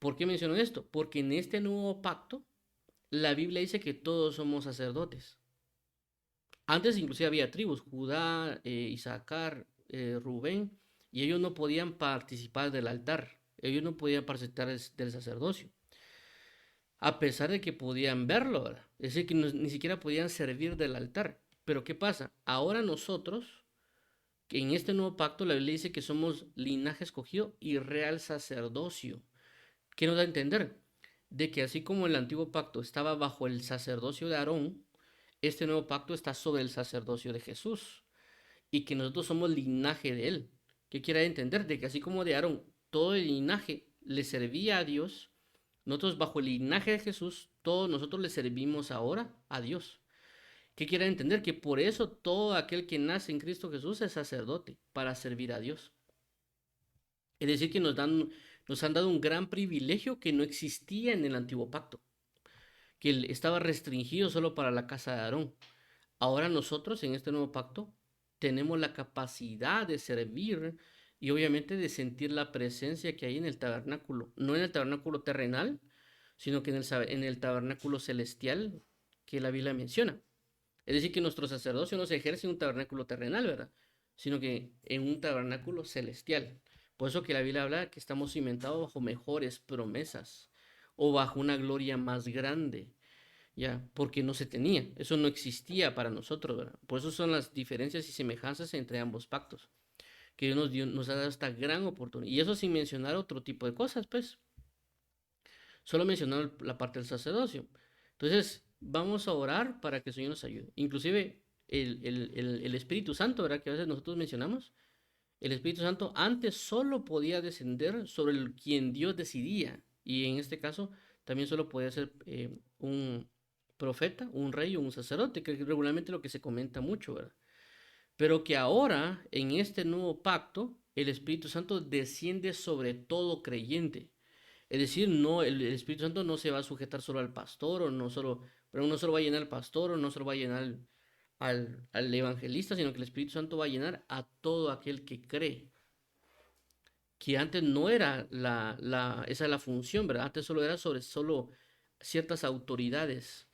¿Por qué menciono esto? Porque en este nuevo pacto, la Biblia dice que todos somos sacerdotes. Antes inclusive había tribus, Judá, Isaacar, Rubén, y ellos no podían participar del altar, ellos no podían participar del sacerdocio, a pesar de que podían verlo, ¿verdad? Es decir, que ni siquiera podían servir del altar. Pero ¿qué pasa? Ahora nosotros, que en este nuevo pacto, la Biblia dice que somos linaje escogido y real sacerdocio. ¿Qué nos da a entender? De que así como el antiguo pacto estaba bajo el sacerdocio de Aarón, este nuevo pacto está sobre el sacerdocio de Jesús y que nosotros somos linaje de él. ¿Qué quiere entender? De que así como de Aarón todo el linaje le servía a Dios, nosotros bajo el linaje de Jesús, todos nosotros le servimos ahora a Dios. ¿Qué quiere entender? Que por eso todo aquel que nace en Cristo Jesús es sacerdote para servir a Dios. Es decir, que nos han dado un gran privilegio que no existía en el antiguo pacto, que estaba restringido solo para la casa de Aarón. Ahora nosotros en este nuevo pacto tenemos la capacidad de servir y obviamente de sentir la presencia que hay en el tabernáculo, no en el tabernáculo terrenal, sino que en el tabernáculo celestial que la Biblia menciona. Es decir, que nuestro sacerdocio no se ejerce en un tabernáculo terrenal, ¿verdad? Sino que en un tabernáculo celestial. Por eso que la Biblia habla que estamos cimentados bajo mejores promesas o bajo una gloria más grande, ya, porque no se tenía, eso no existía para nosotros, ¿verdad? Por eso son las diferencias y semejanzas entre ambos pactos, que Dios nos ha dado esta gran oportunidad. Y eso sin mencionar otro tipo de cosas, pues, solo mencionar la parte del sacerdocio. Entonces, vamos a orar para que el Señor nos ayude. Inclusive el Espíritu Santo, ¿verdad? Que a veces nosotros mencionamos, el Espíritu Santo antes solo podía descender sobre quien Dios decidía. Y en este caso también solo podía ser un profeta, un rey o un sacerdote, que es regularmente lo que se comenta mucho, ¿verdad? Pero que ahora, en este nuevo pacto, el Espíritu Santo desciende sobre todo creyente. Es decir, no, el Espíritu Santo no se va a sujetar solo al pastor, o no solo, pero no solo va a llenar al pastor, o no solo va a llenar al evangelista, sino que el Espíritu Santo va a llenar a todo aquel que cree. Que antes no era esa es la función, ¿verdad? Antes solo era sobre solo ciertas autoridades.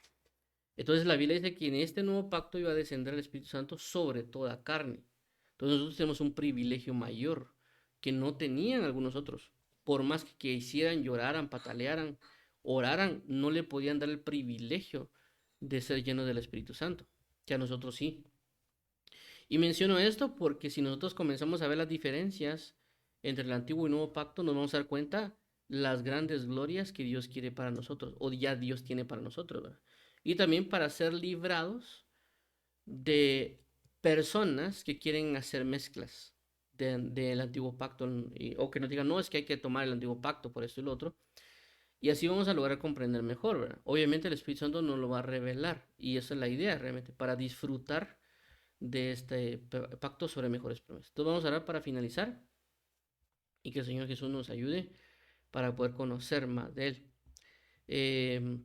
Entonces la Biblia dice que en este nuevo pacto iba a descender el Espíritu Santo sobre toda carne. Entonces nosotros tenemos un privilegio mayor que no tenían algunos otros. Por más que hicieran, lloraran, patalearan, oraran, no le podían dar el privilegio de ser llenos del Espíritu Santo, que a nosotros sí. Y menciono esto porque si nosotros comenzamos a ver las diferencias entre el antiguo y nuevo pacto, nos vamos a dar cuenta las grandes glorias que Dios quiere para nosotros, o ya Dios tiene para nosotros, ¿verdad? Y también para ser librados de personas que quieren hacer mezclas del antiguo pacto, o que nos digan, no, es que hay que tomar el antiguo pacto por esto y lo otro. Y así vamos a lograr comprender mejor, ¿verdad? Obviamente el Espíritu Santo nos lo va a revelar, y esa es la idea realmente, para disfrutar de este pacto sobre mejores promesas. Entonces vamos a orar para finalizar y que el Señor Jesús nos ayude para poder conocer más de Él.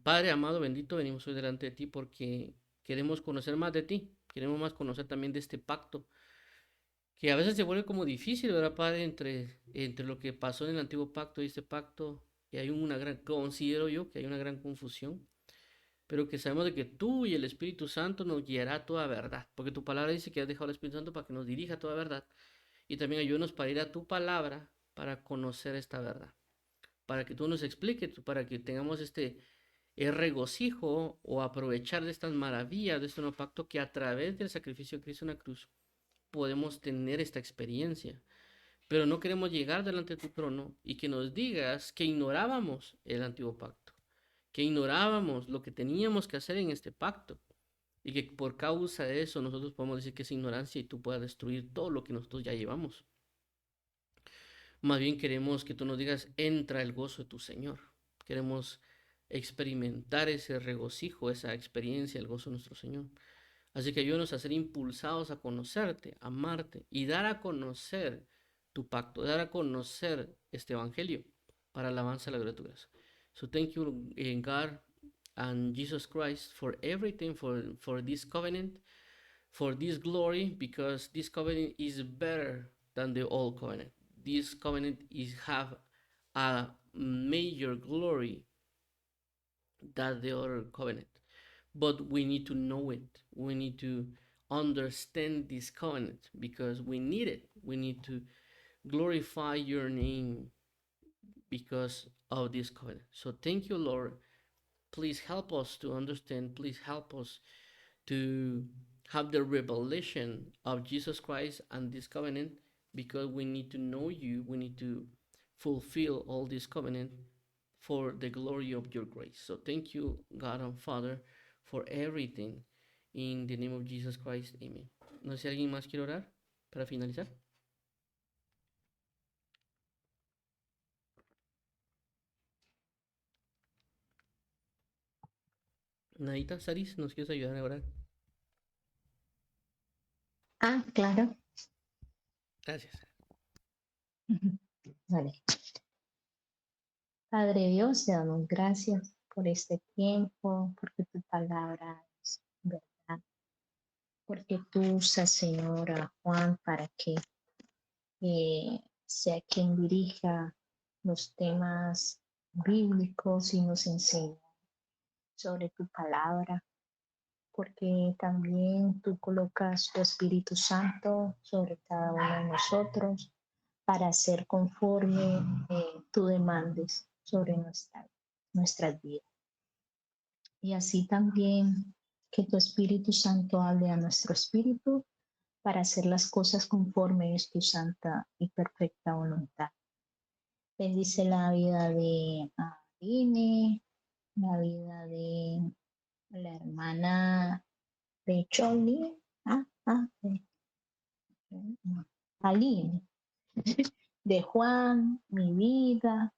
Padre amado, bendito, venimos hoy delante de ti porque queremos conocer más de ti, queremos más conocer también de este pacto, que a veces se vuelve como difícil, ¿verdad, Padre? Entre lo que pasó en el antiguo pacto y este pacto, y hay una gran, considero yo que hay una gran confusión, pero que sabemos de que tú y el Espíritu Santo nos guiará a toda verdad, porque tu palabra dice que has dejado al Espíritu Santo para que nos dirija a toda verdad, y también ayúdanos para ir a tu palabra para conocer esta verdad, para que tú nos expliques, para que tengamos este regocijo o aprovechar de estas maravillas de este nuevo pacto, que a través del sacrificio de Cristo en la cruz podemos tener esta experiencia. Pero no queremos llegar delante de tu trono y que nos digas que ignorábamos el antiguo pacto, que ignorábamos lo que teníamos que hacer en este pacto, y que por causa de eso nosotros podemos decir que es ignorancia y tú puedas destruir todo lo que nosotros ya llevamos. Más bien queremos que tú nos digas, entra el gozo de tu Señor. Queremos experimentar ese regocijo, esa experiencia, el gozo de nuestro Señor. Así que ayúdanos a ser impulsados a conocerte, amarte y dar a conocer tu pacto, dar a conocer este evangelio, para alabanza a la gloria de tu gracia. So thank you, God and Jesus Christ, for everything, for this covenant, for this glory, because this covenant is better than the old covenant. This covenant is have a major glory than the other covenant. But we need to know it. We need to understand this covenant because we need it. We need to glorify your name because of this covenant. So thank you, Lord. Please help us to understand. Please help us to have the revelation of Jesus Christ and this covenant because we need to know you. We need to fulfill all this covenant for the glory of your grace. So thank you, God and Father, for everything. In the name of Jesus Christ, amen. No sé si alguien más quiere orar para finalizar. Nadita, Saris, ¿nos quieres ayudar a orar? Ah, claro. Gracias. Vale. Padre Dios, te damos gracias por este tiempo, porque tu palabra es verdad, porque tú usas, Señor, a Juan para que sea quien dirija los temas bíblicos y nos enseñe sobre tu palabra, porque también tú colocas tu Espíritu Santo sobre cada uno de nosotros para hacer conforme tú demandes sobre nuestras vidas. Y así también que tu Espíritu Santo hable a nuestro espíritu para hacer las cosas conforme es tu santa y perfecta voluntad. Bendice la vida de Aline, la vida de la hermana de Choli, Aline, de Juan, mi vida,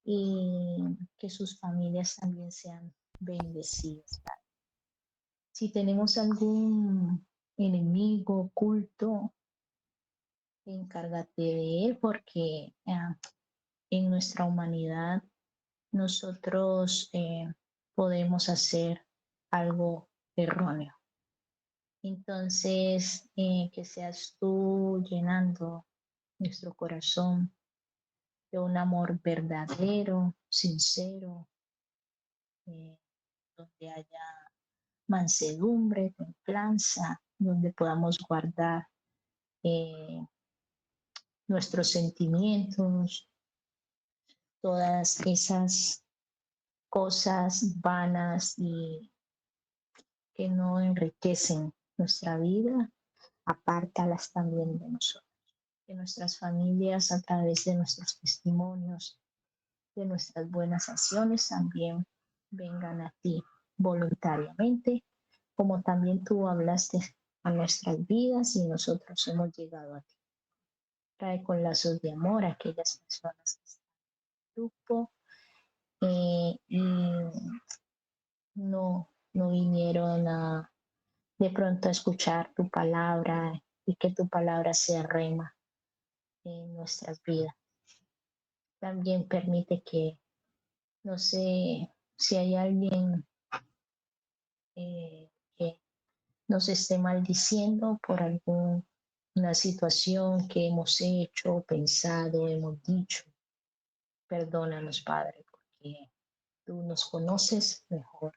y que sus familias también sean bendecidas. Si tenemos algún enemigo oculto, encárgate de él, porque en nuestra humanidad nosotros podemos hacer algo erróneo. Entonces, que seas tú llenando nuestro corazón de un amor verdadero, sincero, donde haya mansedumbre, templanza, donde podamos guardar nuestros sentimientos, todas esas cosas vanas y que no enriquecen nuestra vida, apártalas también de nosotros. Que nuestras familias, a través de nuestros testimonios, de nuestras buenas acciones, también vengan a ti voluntariamente, como también tú hablaste a nuestras vidas y nosotros hemos llegado a ti. Trae con lazos de amor a aquellas personas que están en el grupo y no vinieron de pronto a escuchar tu palabra y que tu palabra sea rema en nuestras vidas. También permite que, no sé, si hay alguien que nos esté maldiciendo por alguna situación que hemos hecho, pensado, hemos dicho, perdónanos, Padre, porque tú nos conoces mejor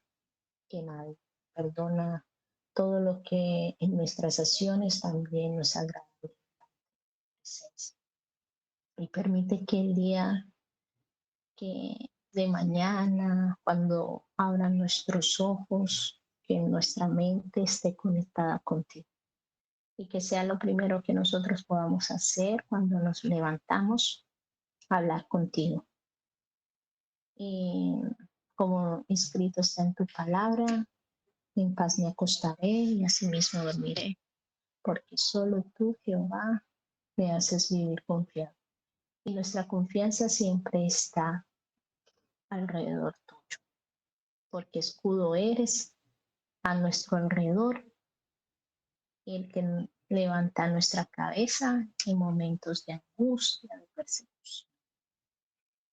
que nadie. Perdona todo lo que en nuestras acciones también nos agrada. Y permite que el día que de mañana, cuando abran nuestros ojos, que nuestra mente esté conectada contigo. Y que sea lo primero que nosotros podamos hacer cuando nos levantamos, hablar contigo. Y como escrito está en tu palabra, en paz me acostaré y asimismo dormiré, porque solo tú, Jehová, me haces vivir confiado. Y nuestra confianza siempre está alrededor tuyo, porque escudo eres a nuestro alrededor, el que levanta nuestra cabeza en momentos de angustia, de persecución.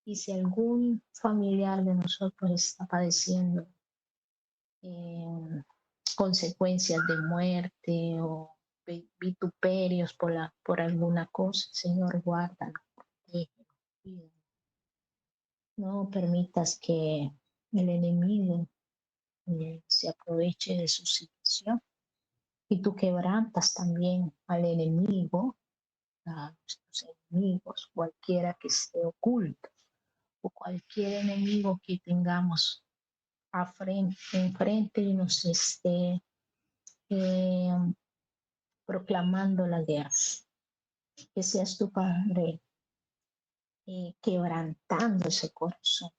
Y si algún familiar de nosotros está padeciendo eh, consecuencias de muerte o vituperios por alguna cosa, Señor, guárdalo, protégelo, cuídalo. No permitas que el enemigo se aproveche de su situación. Y tú quebrantas también al enemigo, a nuestros enemigos, cualquiera que esté oculto o cualquier enemigo que tengamos enfrente y nos esté eh, proclamando la guerra. Que seas tu Padre quebrantando ese corazón.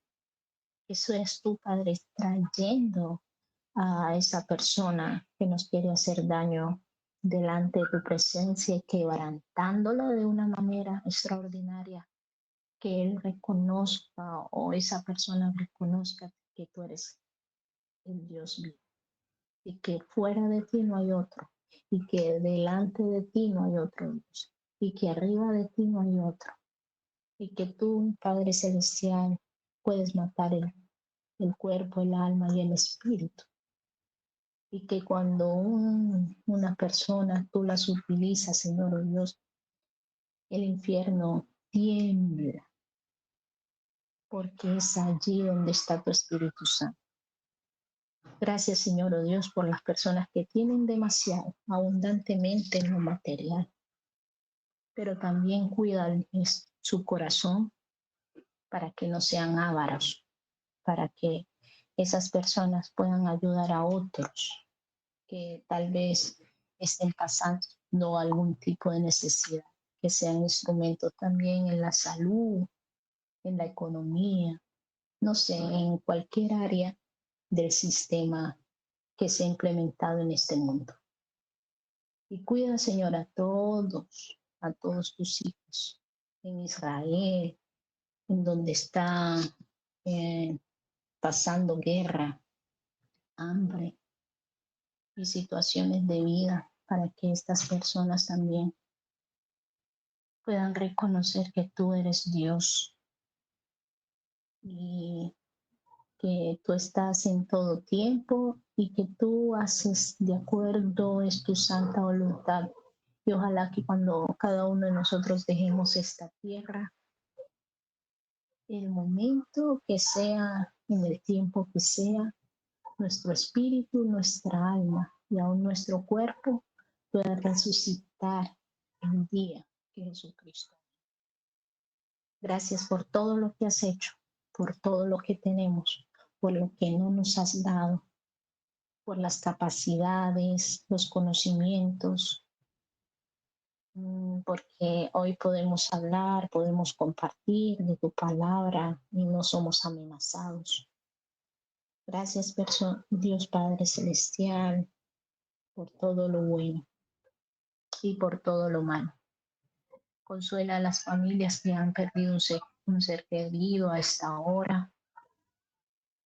Que seas tu Padre trayendo a esa persona que nos quiere hacer daño delante de tu presencia y quebrantándola de una manera extraordinaria, que él reconozca o esa persona reconozca que tú eres el Dios vivo y que fuera de ti no hay otro y que delante de ti no hay otro Dios y que arriba de ti no hay otro y que tú, Padre Celestial, puedes matar el cuerpo, el alma y el espíritu. Y que cuando una persona tú las utilizas, Señor oh Dios, el infierno tiembla, porque es allí donde está tu Espíritu Santo. Gracias, Señor oh Dios, por las personas que tienen demasiado, abundantemente en lo material, pero también cuidan su corazón para que no sean ávaros, para que esas personas puedan ayudar a otros que tal vez estén pasando algún tipo de necesidad, que sean instrumentos también en la salud, en la economía, no sé, en cualquier área del sistema que se ha implementado en este mundo. Y cuida, Señor, a todos tus hijos, en Israel, en donde está eh, pasando guerra, hambre y situaciones de vida, para que estas personas también puedan reconocer que tú eres Dios y que tú estás en todo tiempo y que tú haces de acuerdo es tu santa voluntad. Y ojalá que cuando cada uno de nosotros dejemos esta tierra, el momento que sea, en el tiempo que sea, nuestro espíritu, nuestra alma y aún nuestro cuerpo pueda resucitar el día que Jesucristo. Gracias por todo lo que has hecho, por todo lo que tenemos, por lo que no nos has dado, por las capacidades, los conocimientos, porque hoy podemos hablar, podemos compartir de tu palabra y no somos amenazados. Gracias, Dios Padre Celestial, por todo lo bueno y por todo lo malo. Consuela a las familias que han perdido un ser querido a esta hora.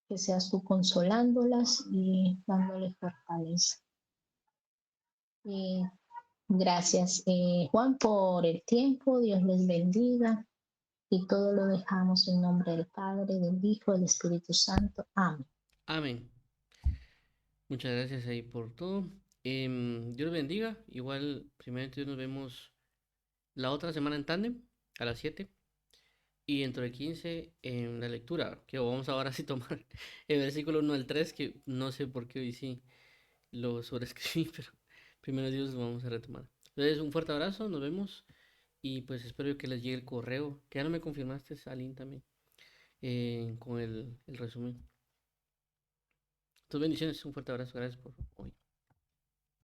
Que seas tú consolándolas y dándoles fortaleza. Y gracias, Juan, por el tiempo. Dios les bendiga. Y todo lo dejamos en nombre del Padre, del Hijo, del Espíritu Santo. Amén. Amén. Muchas gracias ahí por todo. Dios los bendiga. Igual, primeramente nos vemos la otra semana en tándem a las 7. Y dentro de 15 en la lectura, que vamos ahora sí tomar el versículo 1 al 3, que no sé por qué hoy sí lo sobrescribí, pero primero Dios lo vamos a retomar. Entonces, un fuerte abrazo, nos vemos y pues espero que les llegue el correo, que ya no me confirmaste, Aline, también, con el resumen. Tus bendiciones, un fuerte abrazo, gracias por hoy.